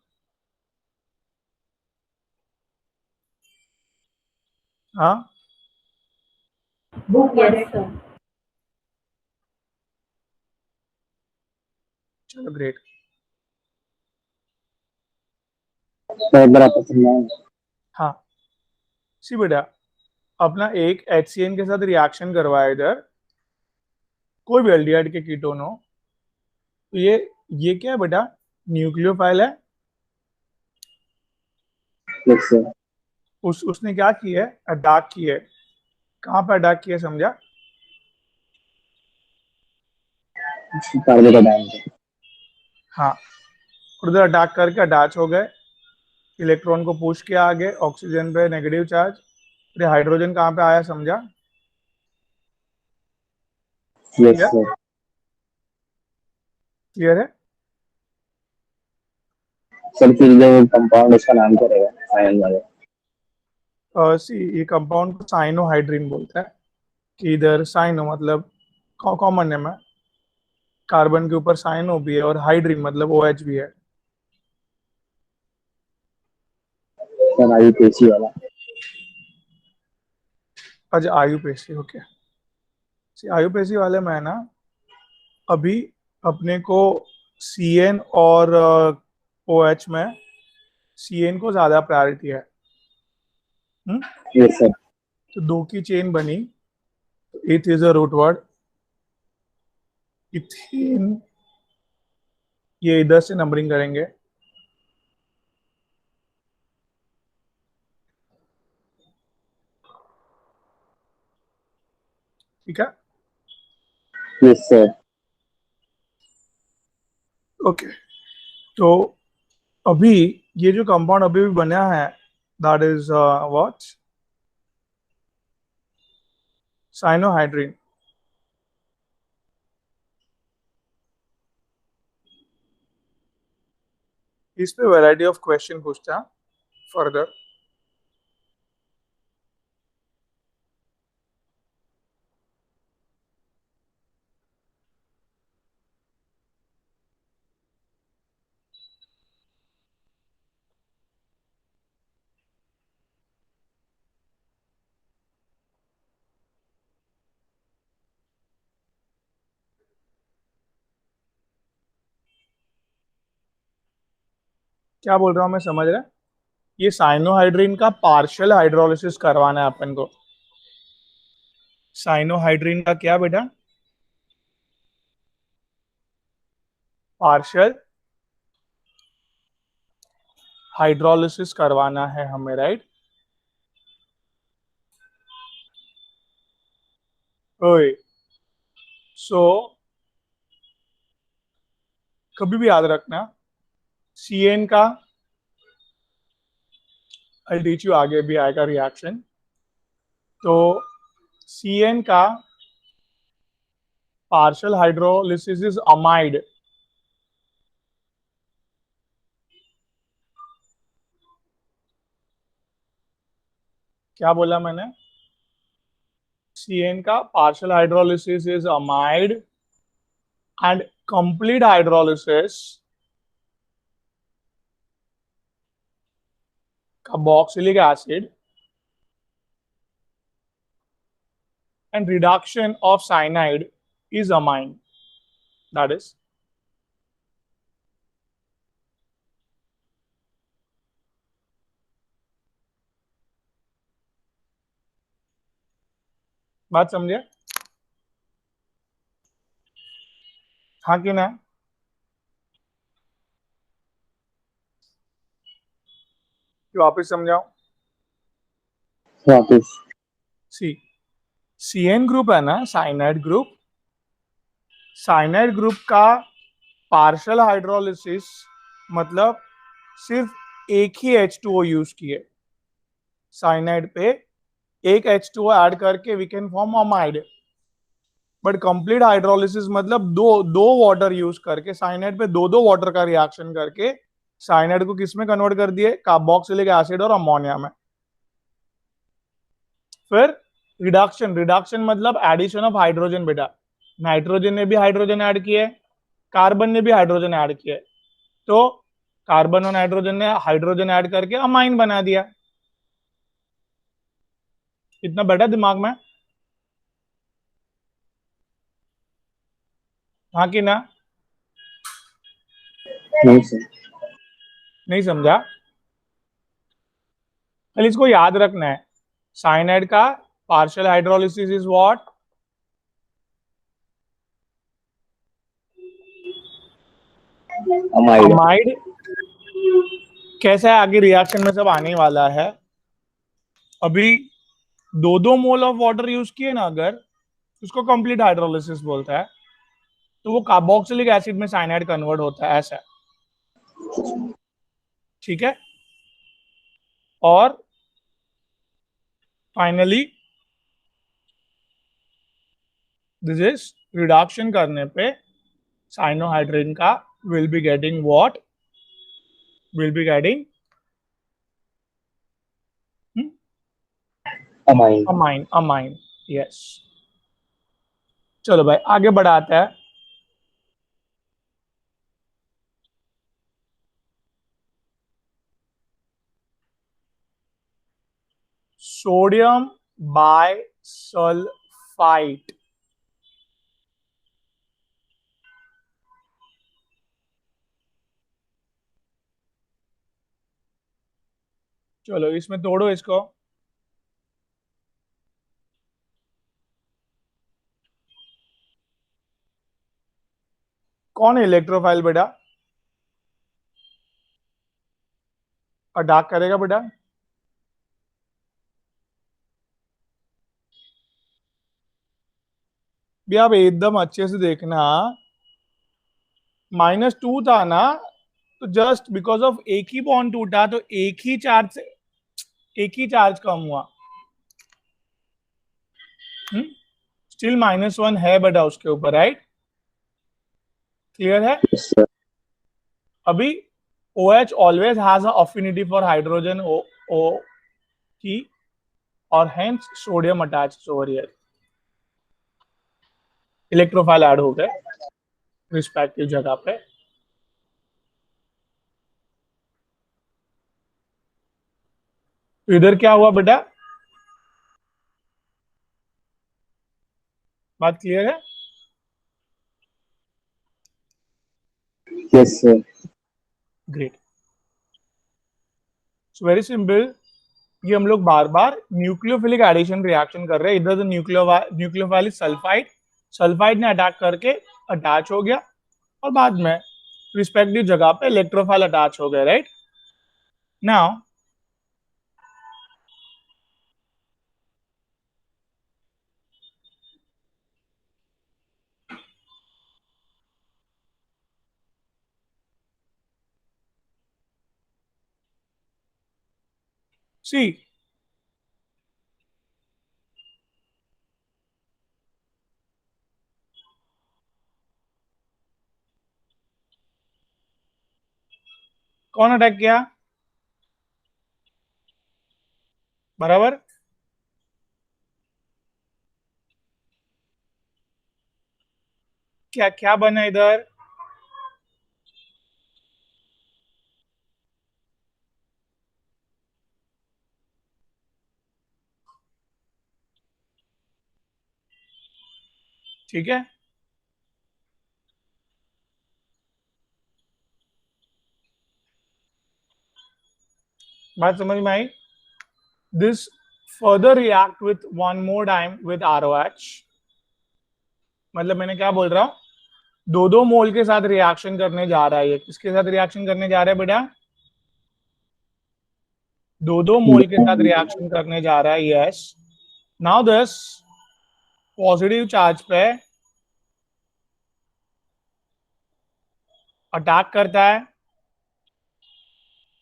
Huh? Book Yes, sir. चलो great. तो एक बार आपको समझाऊंगा। हाँ, सी बेटा, अपना एक HCN के साथ रिएक्शन करवाया इधर, कोई भी एल्डिहाइड के कीटोन हो, तो ये क्या है बेटा? न्यूक्लियोफाइल है। Yes sir. उसने क्या किया है? अटैक किया है। कहाँ पे अटैक किया, समझा? कार्बोकैटायन पे। हाँ, उधर अटैक करके अटैच हो गए, इलेक्ट्रॉन को पुश किया आगे, ऑक्सीजन पे नेगेटिव चार्ज, फिर हाइड्रोजन कहाँ पे आया, समझा? Yes Yeah. सर। क्लियर है? सर फिर जो कंपाउंड उसका नाम क्या रहेगा आयन वाले? ये कंपाउंड को साइनोहाइड्रिन बोलता है। कि इधर साइनो मतलब कॉमन नेम है, कार्बन के ऊपर साइनो भी है और हाइड्रिन मतलब OH भी है। सर आयुपेशी वाला। अच्छा, आयुपेशी, ओके। आयुपेशी वाले में है ना, अभी अपने को CN और OH में CN को ज्यादा प्रायोरिटी है। Yes sir. तो दो की चेन बनी, तो eth is a root word, ethane, ये इधर से नंबरिंग करेंगे। ठीक है, यस सर। ओके। तो अभी ये जो कंपाउंड अभी भी बना है, दैट इज व्हाट? साइनोहाइड्रिन। इस पे वैरायटी ऑफ क्वेश्चन पूछता है फर्दर। क्या बोल रहा हूँ मैं, समझ रहा है? ये साइनोहाइड्रिन का पार्शियल हाइड्रोलिसिस करवाना है अपन को। साइनोहाइड्रिन का क्या बेटा? पार्शियल हाइड्रोलिसिस करवाना है हमें, राइट? ओए, सो कभी भी याद रखना, CN का, आई टीच यू, आगे भी आएगा रिएक्शन। तो CN का पार्शियल हाइड्रोलिसिस इज अमाइड। क्या बोला मैंने? CN का partial hydrolysis is amide and complete hydrolysis carboxylic acid and reduction of cyanide is amine. That is, बात समझे? हाँ कि ना? कि वापस समझाऊं? वापस। सी CN ग्रुप है ना, साइनाइड ग्रुप। साइनाइड ग्रुप का पार्शियल हाइड्रोलिसिस मतलब सिर्फ एक ही H2O यूज किए, साइनाइड पे एक H2O ऐड करके we can form amide. But complete hydrolysis मतलब दो दो वाटर यूज करके, साइनाइड पे दो दो वाटर का रिएक्शन करके साइनाइड को किस में कन्वर्ट कर दिए, कार्बोक्सिलिक एसिड और अमोनिया में। फिर रिडक्शन, रिडक्शन मतलब एडिशन ऑफ हाइड्रोजन बेटा, नाइट्रोजन ने भी हाइड्रोजन ऐड किए, कार्बन ने भी हाइड्रोजन ऐड किए, तो कार्बन और नाइट्रोजन ने हाइड्रोजन ऐड करके अमाइन बना दिया। इतना बेटा दिमाग में, हाँ कि ना? नहीं सर। नहीं समझा? चल इसको याद रखना है, साइनाइड का partial hydrolysis is what? Amide. Amide. कैसा है आगे रिएक्शन में सब आने वाला है। अभी दो दो मोल ऑफ वाटर यूज किए ना अगर, उसको कंप्लीट हाइड्रोलिसिस बोलता है, तो वो कार्बोक्सिलिक एसिड में साइनाइड कन्वर्ट होता है, ऐसा। ठीक है। और फाइनली दिस इज रिडक्शन करने पे साइनोहाइड्रिन का will be getting what? Will be getting amide. Amine, amine, yes. चलो भाई आगे बढ़ाते हैं। सोडियम बाइसल्फाइड, चलो इसमें तोड़ो इसको। कौन है इलेक्ट्रोफाइल बेटा? अटैक करेगा बेटा? भी आप एकदम अच्छे से देखना, -2 था ना, तो जस्ट बिकॉज ऑफ एक ही बॉन्ड टूटा तो एक ही चार्ज से एक ही चार्ज कम हुआ। स्टिल -1 है बेटा उसके ऊपर, राइट? क्लियर है? Yes sir. अभी OH always has a affinity for hydrogen O की, और hence sodium attach over here. Electrophile add हो गए रिस्पेक्टिव जगह पे। तो इधर क्या हुआ बेटा? बात क्लियर है? Yes sir. Great. So very simple, ये हम लोग बार बार न्यूक्लियोफिलिक एडिशन रिएक्शन कर रहे हैं। इधर तो न्यूक्लियोफाइल सल्फाइड, सल्फाइड ने अटैक करके अटैच हो गया, और बाद में रिस्पेक्टिव जगह पे इलेक्ट्रोफाइल अटैच हो गए, राइट? नाउ सी, कौन अटैक किया? बराबर। क्या क्या बना इधर? ठीक है, बात समझ में आई? This further react with one more time with ROH। मतलब मैंने क्या बोल रहा हूं, दो दो मोल के साथ रिएक्शन करने जा रहा है। ये किसके साथ रिएक्शन करने जा रहा है बेटा? दो दो मोल के साथ रिएक्शन करने जा रहा है, yes. Now this positive charge पे अटैक करता है,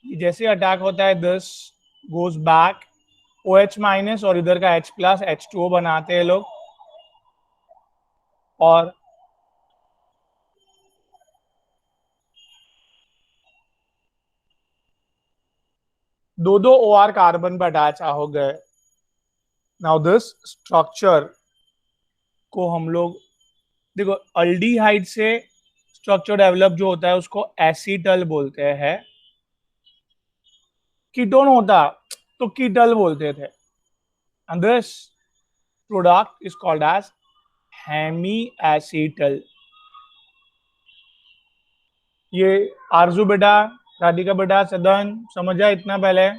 जैसे अटैक होता है this goes back OH minus और इधर का H प्लस H2O बनाते हैं लोग, और दो दो OR कार्बन पर अटैच हो गए। नाउ दिस स्ट्रक्चर को हम लोग देखो अल्डिहाइड से स्ट्रक्चर डेवलप जो होता है उसको एसीटल बोलते हैं। कीटोन होता तो कीटल बोलते थे। And this product is called as hemiacetal. ये आरजू बेटा, राधिका बेटा, सदन समझा इतना पहले?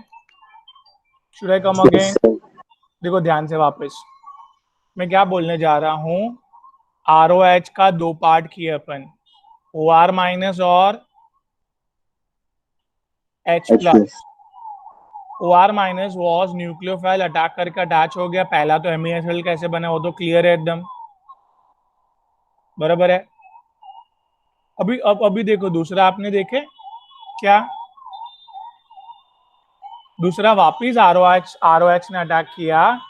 Should I come Yes, again? sir. देखो ध्यान से वापस, मैं क्या बोलने जा रहा हूं। ROH का दो पार्ट किए अपन, OR माइनस और H H plus. plus. OR minus was nucleophile, attack करके अटैच हो गया। पहला तो हेमीएसिल कैसे बना वो तो क्लियर है एकदम, बराबर है। अभी देखो दूसरा, आपने देखे क्या? दूसरा वापिस ROH ने अटैक किया,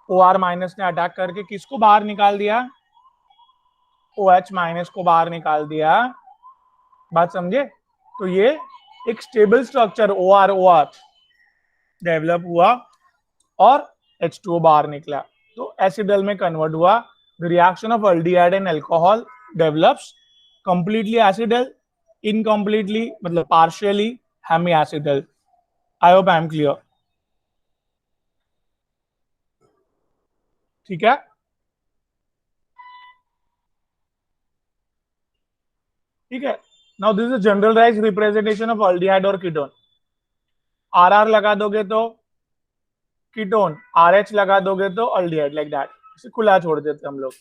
OR माइनस ने अटैक करके किसको बाहर निकाल दिया? OH माइनस को बाहर निकाल दिया। बात समझे? तो ये एक स्टेबल स्ट्रक्चर OR डेवलप हुआ और H2O बाहर निकला, तो एसिडल में कन्वर्ट हुआ। The reaction of aldehyde and alcohol develops completely acetal, incompletely मतलब partially hemi acetal. I hope I am clear. ठीक है, ठीक है। Now this is generalised representation of aldehyde और कीटोन। RR लगा दोगे तो कीटोन, RH लगा दोगे तो अल्डिहाइड, लाइक दैट। इसे खुला छोड़ देते हम लोग,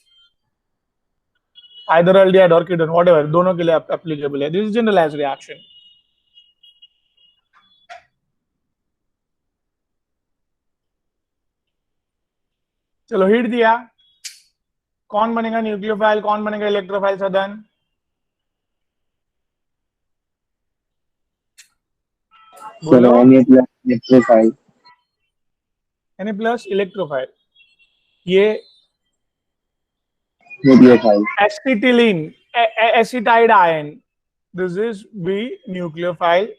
आइदर अल्डिहाइड और कीटोन व्हाटएवर, दोनों के लिए एप्लीकेबल है। This is generalized reaction. चलो हिट दिया, कौन बनेगा न्यूक्लियोफाइल, कौन बनेगा इलेक्ट्रोफाइल? सदन Sir, बोलो। Na plus electrophile. Na plus electrophile, ये Nucleophile. Acetylene acetylide ion, this is be nucleophile.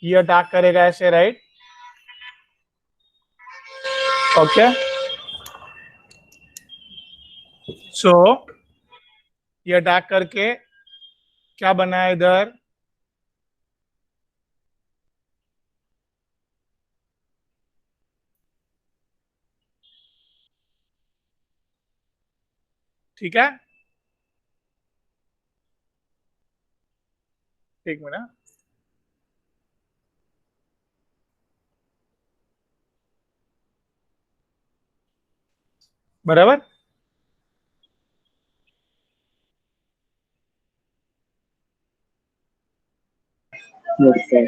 ये अटैक करेगा ऐसे, राइट? ओके, सो ये अटैक करके क्या बना है इधर? ठीक है, एक मिनट। बराबर। Yes, sir.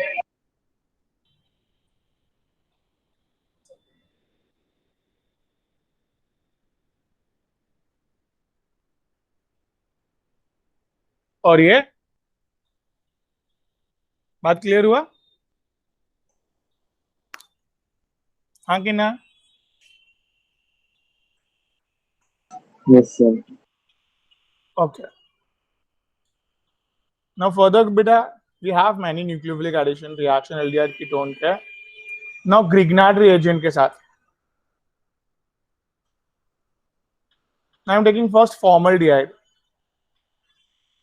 और ये बात क्लियर हुआ? हाँ कि ना? Yes, sir. Okay, now further बेटा, we have many nucleophilic addition reaction aldehyde ketone के। नाउ ग्रिग्नार्ड रिएजेंट के साथ I am taking first formaldehyde.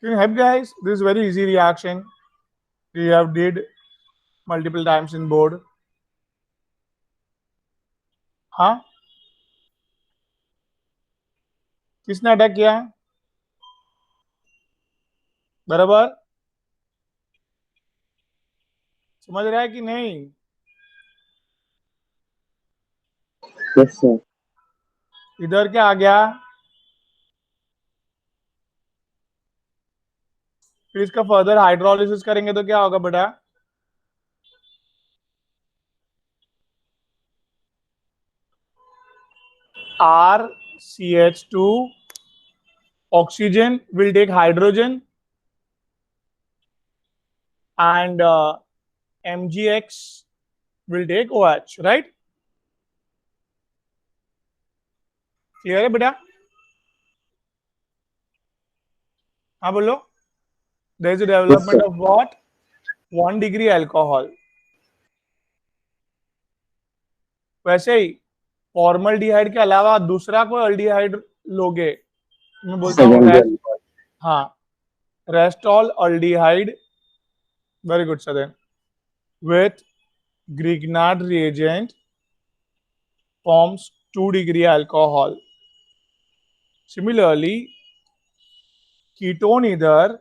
Can you help guys? This is very easy reaction. We have did multiple times in board. हाँ, किसने attack किया? बराबर, समझ रहा है कि नहीं? Yes, sir. इधर क्या आ गया? फिर इसका फर्दर हाइड्रोलिसिस करेंगे तो क्या होगा बेटा? RCH2 oxygen will take hydrogen and MgX will take OH, right? Clear है बेटा? हाँ बोलो. There is a development of what? 1 degree alcohol. वैसे ही फॉर्मल्डिहाइड के अलावा दूसरा कोई अल्डिहाइड लोगे, मैं बोलता हूँ हाँ, रेस्टॉल अल्डिहाइड. वेरी गुड सदन. With Grignard reagent forms 2 degree alcohol. Similarly, ketone either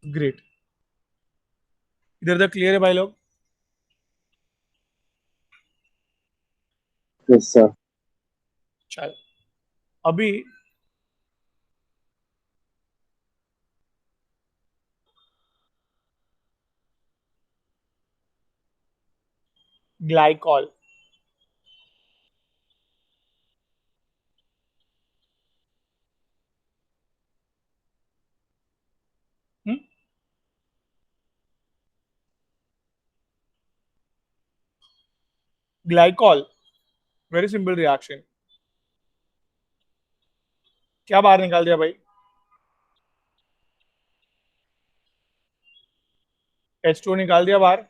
great. इधर तक क्लियर है भाई लोग? Yes sir. चल अभी glycol. Glycol very simple reaction. क्या बाहर निकाल दिया भाई? H2O निकाल दिया बाहर.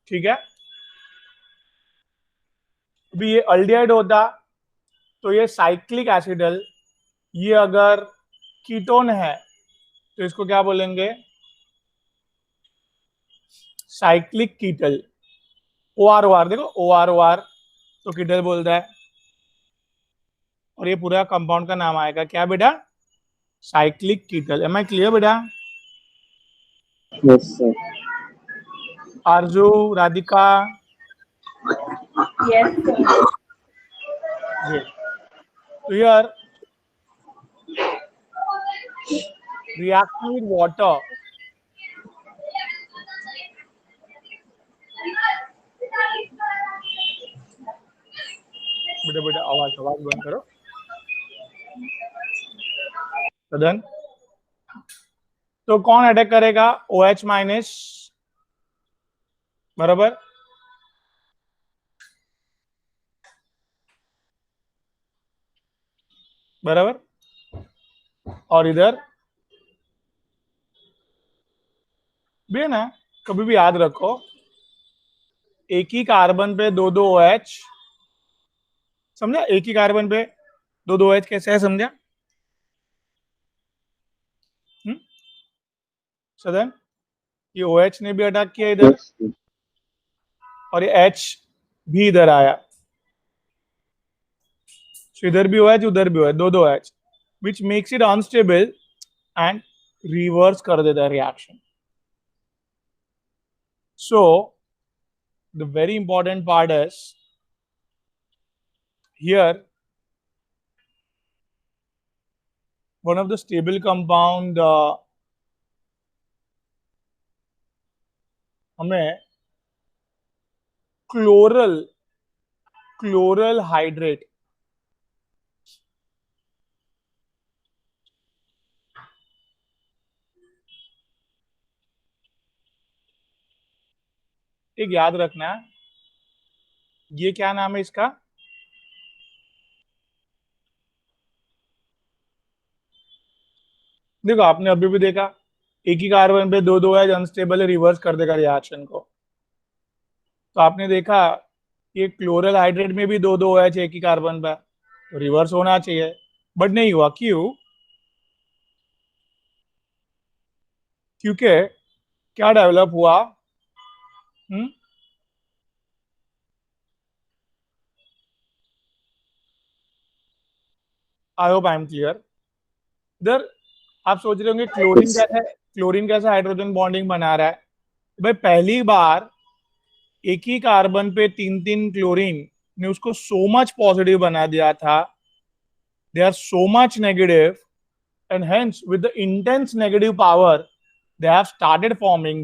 ठीक है. अभी ये अल्डिहाइड होता तो ये साइक्लिक एसिडल, ये अगर कीटोन है तो इसको क्या बोलेंगे? साइक्लिक कीटल. OR देखो, OR तो कीटल बोलता है, और ये पूरा कंपाउंड का नाम आएगा क्या बेटा? Cyclic ketal. Am I clear बेटा? Yes sir. Arzoo, Radhika? Yes, sir. Great. So here reaction with water बेटा आवाज बंद करो. सदन तो कौन अटैक करेगा? OH माइनस, बराबर. और इधर भी है ना, कभी भी याद रखो, एक ही कार्बन पे दो OH. समझा? एक ही कार्बन पे दो OH कैसे है, समझा? सदन ये OH ने भी अटैक किया इधर, और ये H भी इधर आया. So इधर भी OH, उधर भी OH, दो OH, which makes it unstable and reverse कर देता है reaction. So the very important part is here one of the stable compound हमें क्लोरल हाइड्रेट, एक याद रखना, ये क्या नाम है इसका? देखो आपने अभी भी देखा, एक ही कार्बन पे दो OH अनस्टेबल है, रिवर्स कर देगा रिएक्शन को. तो आपने देखा ये क्लोरल हाइड्रेट में भी दो OH एक ही कार्बन पे, तो रिवर्स होना चाहिए, बट नहीं हुआ. क्यों? क्योंकि क्या डेवलप हुआ? आई होप आई एम क्लियर. इधर आप सोच रहे होंगे क्लोरीन कैसा हाइड्रोजन बॉन्डिंग बना रहा है. भाई पहली बार एक ही कार्बन पे 3 क्लोरीन ने उसको सो मच पॉजिटिव बना दिया था. They are so much negative, and hence with the intense negative power they have started forming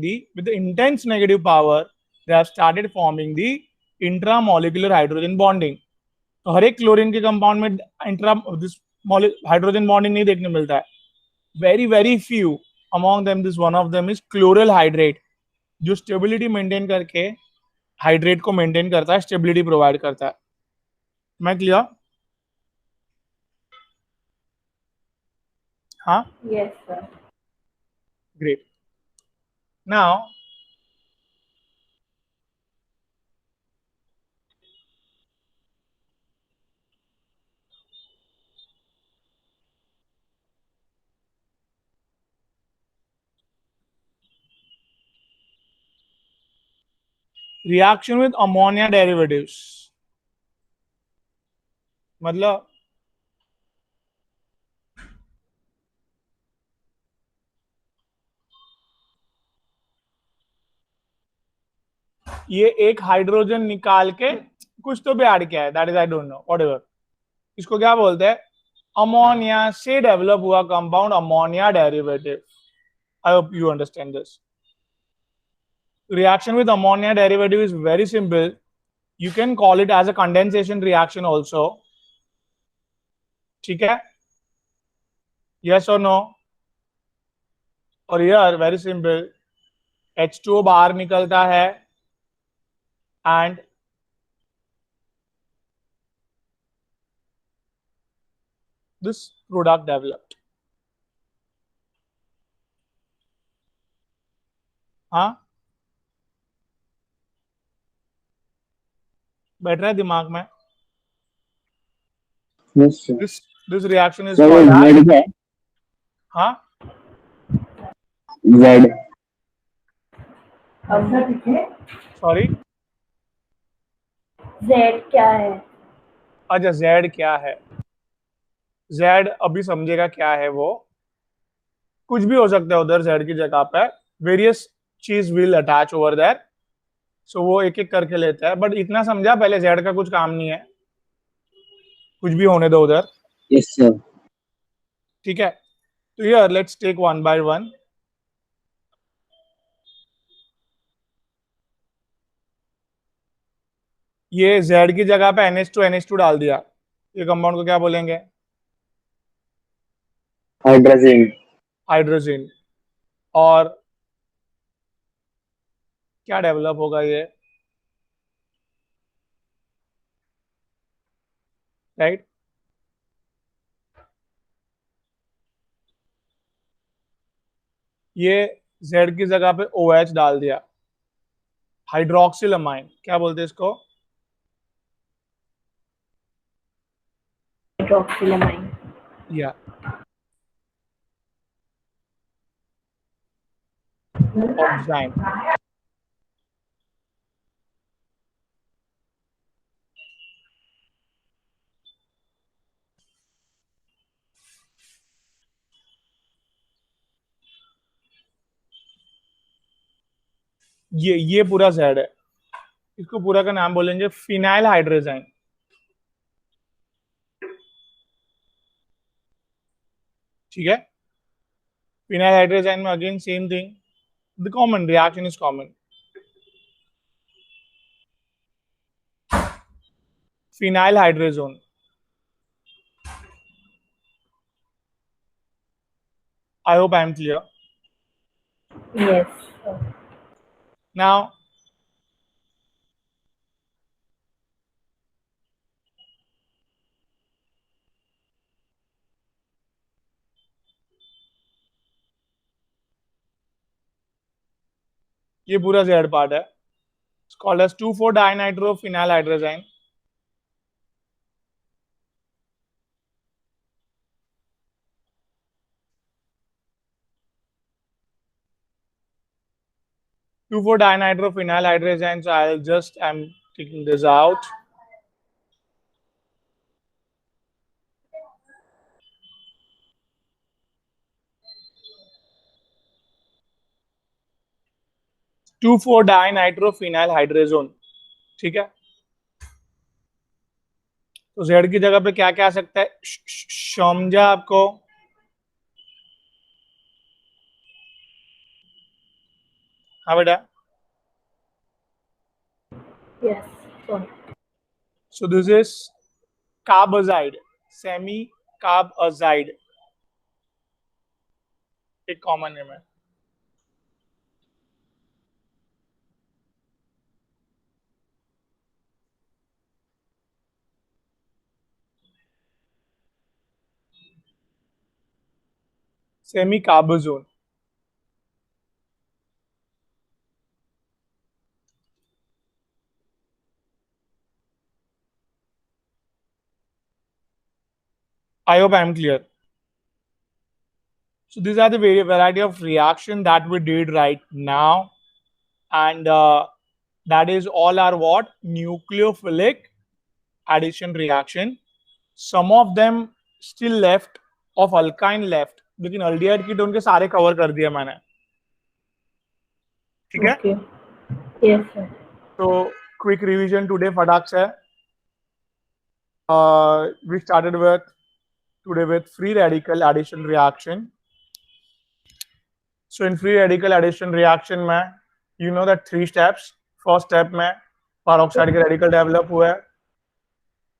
the intramolecular hydrogen bonding. तो हर एक क्लोरीन के कंपाउंड में इंट्रा दिस हाइड्रोजन बॉन्डिंग नहीं देखने मिलता है, very very few among them this one of them is chloral hydrate, जो स्टेबिलिटी मेंटेन करके हाइड्रेट को मेंटेन करता है, स्टेबिलिटी प्रोवाइड करता है। मैं क्लियर? हाँ, Yes, sir. Great. Now reaction with ammonia derivatives, मतलब ये एक हाइड्रोजन निकाल के कुछ तो भी ऐड किया है, that is I don't know, whatever. इसको क्या बोलते हैं? अमोनिया से डेवलप हुआ compound ammonia derivative. I hope you understand this. Reaction with ammonia derivative is very simple. You can call it as a condensation reaction also. ठीक है? Yes or no? और here very simple, H2O बाहर निकलता है and this product developed. हाँ, बैठ रहा है दिमाग में? Yes, sir. This reaction is Sir, वो called as, Z क्या है? हाँ, Z. आंसर पीछे सॉरी, Z क्या है? अच्छा Z क्या है? Z अभी समझेगा क्या है वो। कुछ भी हो सकता है उधर Z की जगह पे, वेरियस चीज विल अटैच ओवर देयर, सो वो एक एक करके लेता है। बट इतना समझा पहले, Z का कुछ काम नहीं है, कुछ भी होने दो उधर। Yes, sir. ठीक है, तो here let's take one by one. ये Z की जगह पे NH2 डाल दिया, ये कंपाउंड को क्या बोलेंगे? Hydrazine. हाइड्रोजन। और क्या डेवलप होगा ये, राइट? ये Z की जगह पे OH डाल दिया, हाइड्रोक्सिल अमाइन, क्या बोलते हैं इसको? हाइड्रोक्सिलामाइन। या ऑक्साइन। ये पूरा Z है, इसको पूरा का नाम बोलेंगे फिनाइल हाइड्रोजाइन। ठीक है, फिनाइल हाइड्रोजाइन में again same thing, the common reaction is common, phenyl hydrazone. I hope I am clear. Yes. Now ये पूरा Z पार्ट है, it's called as two four dinitrophenyl hydrazine. Two four dinitrophenyl hydrogen. So I'm taking this out. Two four dinitrophenyl hydrazone। ठीक है, तो Z की जगह पे क्या क्या आ सकता है? समझा आपको? हाँ बेटा, Yes. Sorry. So this is carbazide, semi-carbazide. एक कॉमन नेम है. Semi-carbazone. I hope I am clear. So these are the variety of reaction that we did right now, and that is all our what? Nucleophilic addition reaction. Some of them still left of alkyne left, लेकिन aldehyde ketone के सारे cover कर दिए मैंने. ठीक है? Okay. Yes, sir. So quick revision today फटाक से. We started with free radical addition reaction. So in free radical addition reaction में you know that 3 steps. First step में peroxide के radical develop हुए,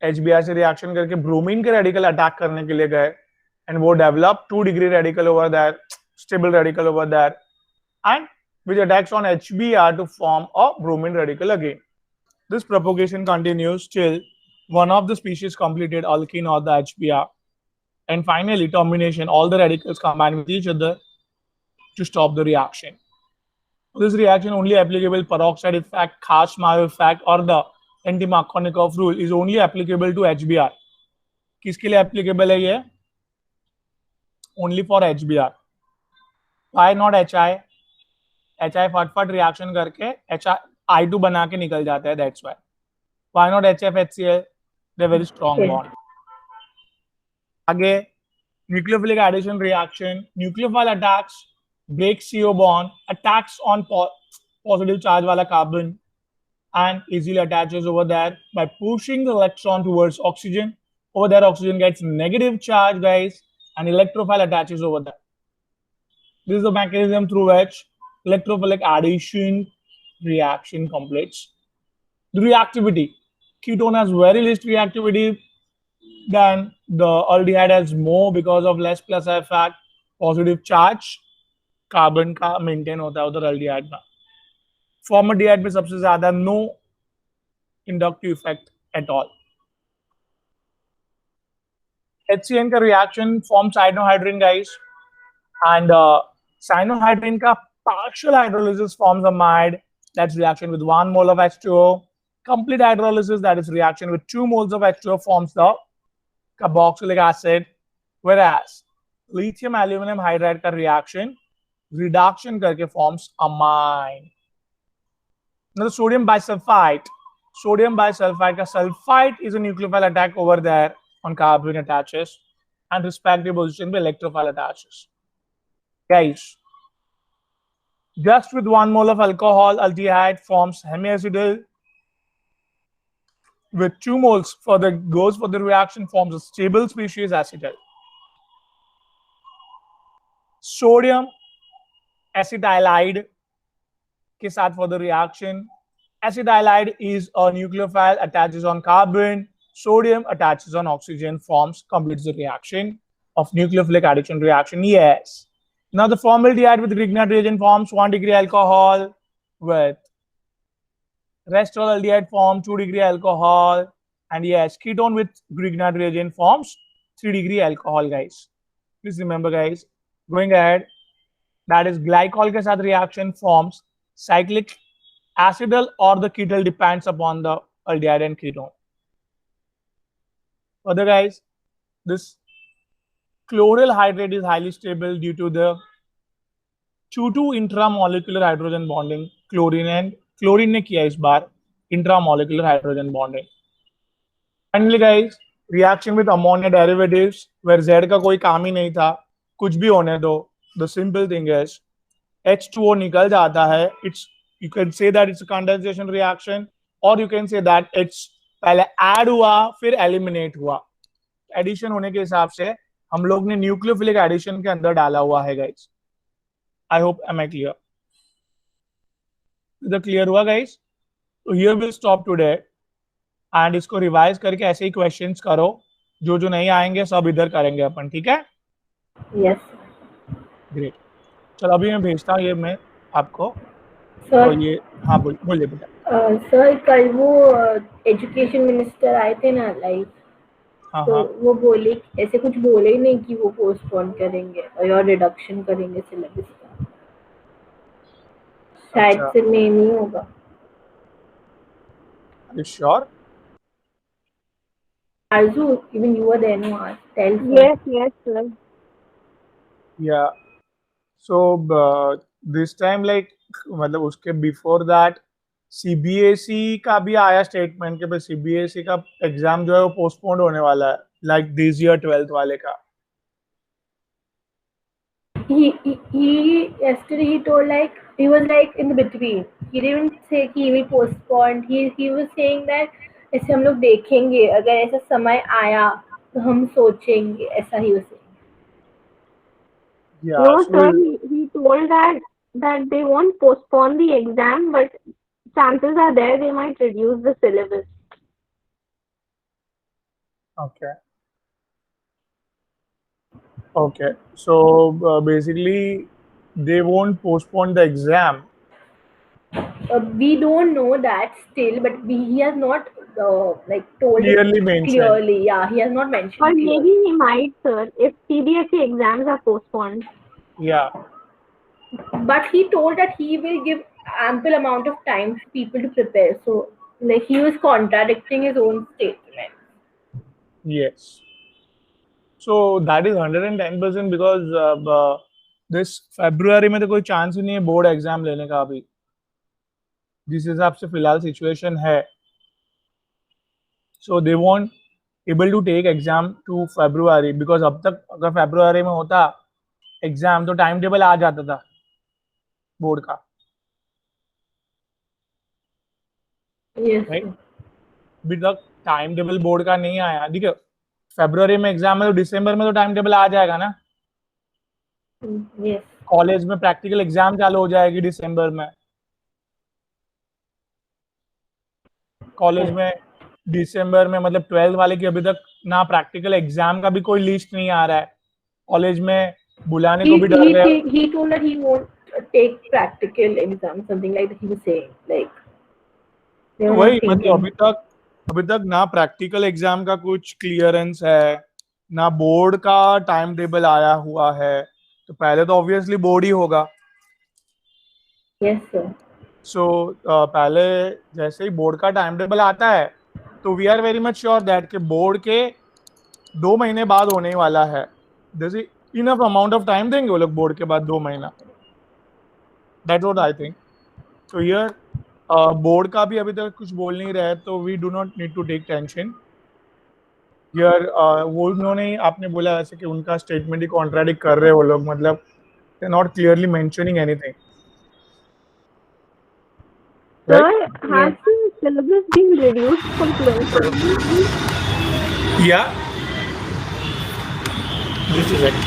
HBr से reaction करके bromine के radical attack करने के लिए गए, and वो develop 2 degree radical over there, stable radical over there, and which attacks on HBr to form a bromine radical again. This propagation continues till one of the species completed alkene or the HBr, and finally termination, all the radicals combine with each other to stop the reaction. This reaction only applicable peroxide effect, Kashmar effect, or the anti-Markovnikov rule is only applicable to HBr. किसके लिए applicable है ये? Only for HBr. Why not HI? HI फटफट reaction करके I2 बना के निकल जाता है. That's why. Why not HF, HCl? They're very strong bond. आगे nucleophilic addition reaction, nucleophile attacks, breaks CO bond, attacks on positive charge wala carbon, and easily attaches over there by pushing the electron towards oxygen. Over there, oxygen gets negative charge, guys, and electrophile attaches over there. This is the mechanism through which electrophilic addition reaction completes. The reactivity. Ketone has very least reactivity than the aldehyde has more because of less plus effect. Positive charge carbon का maintain होता है उधर aldehyde में. Formaldehyde में सबसे ज्यादा no inductive effect at all. HCN का reaction forms cyanohydrin, guys, and cyanohydrin का partial hydrolysis forms amide. That's reaction with 1 mole of H2O. Complete hydrolysis, that is reaction with 2 moles of H2O, forms the carboxylic acid. Whereas lithium aluminum hydride का reaction reduction करके forms amine. Now the sodium bisulfite. Sodium bisulfite का sulfite is a nucleophile attack over there on carbon attaches, and respective position with electrophile attaches. Guys, just with 1 mole of alcohol, aldehyde forms hemiacetal. With 2 moles goes for the reaction, forms a stable species acetal. Sodium acetylide के साथ for the reaction. Acetylide is a nucleophile, attaches on carbon. Sodium attaches on oxygen, completes the reaction of nucleophilic addition reaction. Yes. Now the formaldehyde with Grignard reagent forms 1 degree alcohol with restaldehyde form 2 degree alcohol, and yes, ketone with Grignard reagent forms 3 degree alcohol, guys. Please remember, guys. Going ahead, that is glycol के साथ reaction forms cyclic acetal or the ketal, depends upon the aldehyde and ketone. Further, guys, this chloryl hydrate is highly stable due to the 2-2 intramolecular hydrogen bonding. Chlorine ने किया इस बार intramolecular hydrogen bonding. Finally, guys, reaction with ammonia derivatives where Z का कोई काम ही नहीं था, कुछ भी होने दो. The simple thing is H2O निकल जाता है. You can say that it's a condensation reaction, or you can say that it's पहले add हुआ फिर eliminate हुआ. Addition होने के हिसाब से हम लोग ने nucleophilic addition के अंदर डाला हुआ है, guys. I hope am I clear? Is it clear हुआ, guys? So here we'll stop today. And इसको रिवाइज करके ऐसे ही क्वेश्चंस करो, जो जो नहीं आएंगे सब इधर करेंगे अपन, ठीक है? Yes. ग्रेट। चलो अभी मैं भेजता हूँ ये मैं आपको, Sir, और ये हाँ बोलिए बेटा। सर कल वो एजुकेशन मिनिस्टर आए थे ना लाइव, हाँ तो हाँ वो बोले, ऐसे कुछ बोले ही नहीं कि वो पोस्टपोन करेंगे और रिडक्शन करेंगे सिलेबस का, शायद अच्छा, से में नहीं होगा। You sure? Arzu, even you were there, no? Tell sir. Yes, yes, sir. या सो दिस टाइम लाइक मतलब उसके बिफोर दैट सीबीएसई का भी आया स्टेटमेंट के, भाई सीबीएसई का एग्जाम जो है वो पोस्टपोन्ड होने वाला है, लाइक दिस ईयर 12th वाले का। He yesterday he told like he was like in the between. He didn't say कि he will postpone. He was saying that ऐसे हम लोग देखेंगे, अगर ऐसा समय आया तो हम सोचेंगे, ऐसा ही was saying. या No, so sir, he told that they won't postpone the exam, but chances are there they might reduce the syllabus. okay, okay, so basically they won't postpone the exam. We don't know that still, but he has not like told Clearly it mentioned. clearly. Yeah, he has not mentioned Or clearly. maybe he might, sir, if CBSE exams are postponed. Yeah, But he told that he will give ample amount of time for people to prepare. So like he was contradicting his own statement. yes. So that is 110% because this February में तो कोई chance ही नहीं है board exam लेने का अभी, जिस हिसाब से फिलहाल सिचुएशन है। So they won't able to take exam to February because अब तक अगर February में होता एग्जाम तो टाइम टेबल आ जाता था बोर्ड का, Yes. राइट? अभी तक टाइम टेबल बोर्ड का नहीं आया। देखिए February में एग्जाम है तो दिसंबर में तो टाइम टेबल आ जाएगा ना। Yes. कॉलेज में प्रैक्टिकल एग्जाम चालू हो जाएगी दिसंबर में, कॉलेज में दिसंबर में, मतलब 12th वाले की अभी तक ना प्रैक्टिकल एग्जाम का भी कोई लिस्ट नहीं आ रहा है, कॉलेज में बुलाने को भी डर रहे हैं। He told that he won't take practical exam, something like that he was saying. Like they were वही not मतलब thinking. अभी तक ना प्रैक्टिकल एग्जाम का कुछ क्लियरेंस है, ना बोर्ड का टाइम टेबल आया हुआ है, तो पहले तो ऑब्वियसली बोर्ड ही होगा। Yes, sir. सो पहले जैसे ही बोर्ड का टाइम टेबल आता है तो we are very much sure that कि बोर्ड के 2 महीने बाद होने वाला है। जैसे इनफ अमाउंट ऑफ टाइम देंगे वो लोग बोर्ड के बाद 2 महीना, that's what I think. So here board का भी अभी तक कुछ बोल नहीं रहा है, तो we do not need to take tension here. वो उन्होंने आपने बोला वैसे कि उनका स्टेटमेंट ही कॉन्ट्राडिक्ट कर रहे हैं वो लोग, मतलब they not clearly mentioning anything, Sir, right? has the syllabus been reduced for 12th class? या दिस इज इट।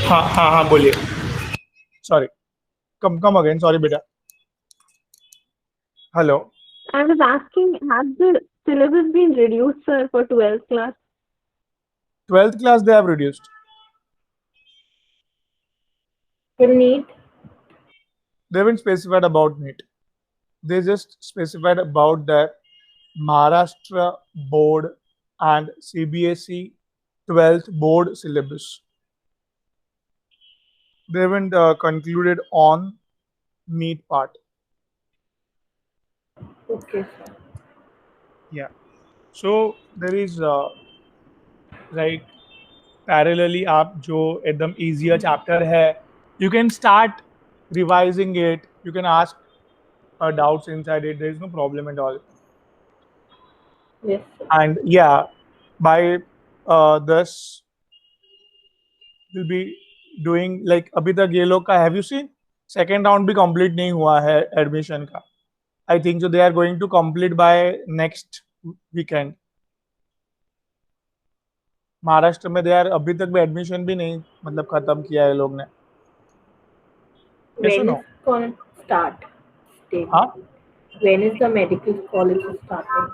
हाँ हाँ हाँ बोलिए, सॉरी, कम अगेन, सॉरी बेटा। Hello, I was asking, has the syllabus been reduced, sir, for 12th class? 12th class they have reduced. For NEET. They haven't specified about NEET. They just specified about the Maharashtra board and CBSE 12th board syllabus. They haven't concluded on NEET part. Okay, sir. Yeah. So there is like parallelly आप जो एकदम easier chapter है, you can start revising it. You can ask doubts inside it. There is no problem at all. Yes, sir. And yeah, by this will be doing like अभी तक ये लोग का have you seen second round भी complete नहीं हुआ है admission का. I think so they are going to complete by next weekend. Maharashtra में दे यार अभी तक भी एडमिशन भी नहीं मतलब खत्म किया है लोग ने। Yes or When no? is gonna start? State. हाँ when is the medical college starting?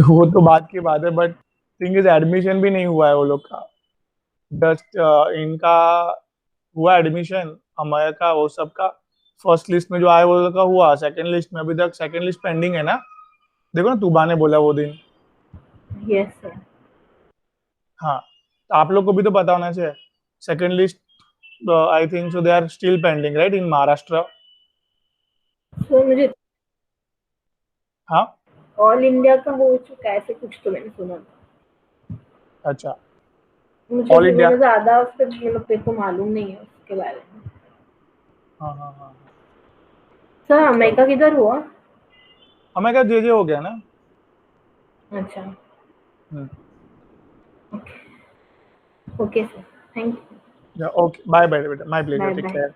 वो तो बात की बात है, बट थिंग इज एडमिशन भी नहीं हुआ है वो लोग का। जस्ट इनका हुआ एडमिशन, अमय का वो सब का फर्स्ट लिस्ट में जो आया वो लोग का हुआ, सेकंड लिस्ट में अभी तक सेकंड लिस्ट पेंडिंग है ना। देखो ना, तुबा ने बोला वो दिन। Yes, sir. हाँ, तो आप लोग को भी तो पता होना चाहिए। Second list I think so they are still pending right in Maharashtra. So मुझे हाँ, ऑल इंडिया का हो चुका है, ऐसे कुछ तो मैंने सुना था। अच्छा, मुझे All India? मैंने ज्यादा उस पर मेरे को मालूम नहीं है उसके बारे में। हाँ हाँ हाँ। सर अमय का किधर हुआ? हमें क्या जे हो गया ना। अच्छा, hmm, okay sir, thank you, okay, bye bye बेटा, my pleasure, bye take bye. Care.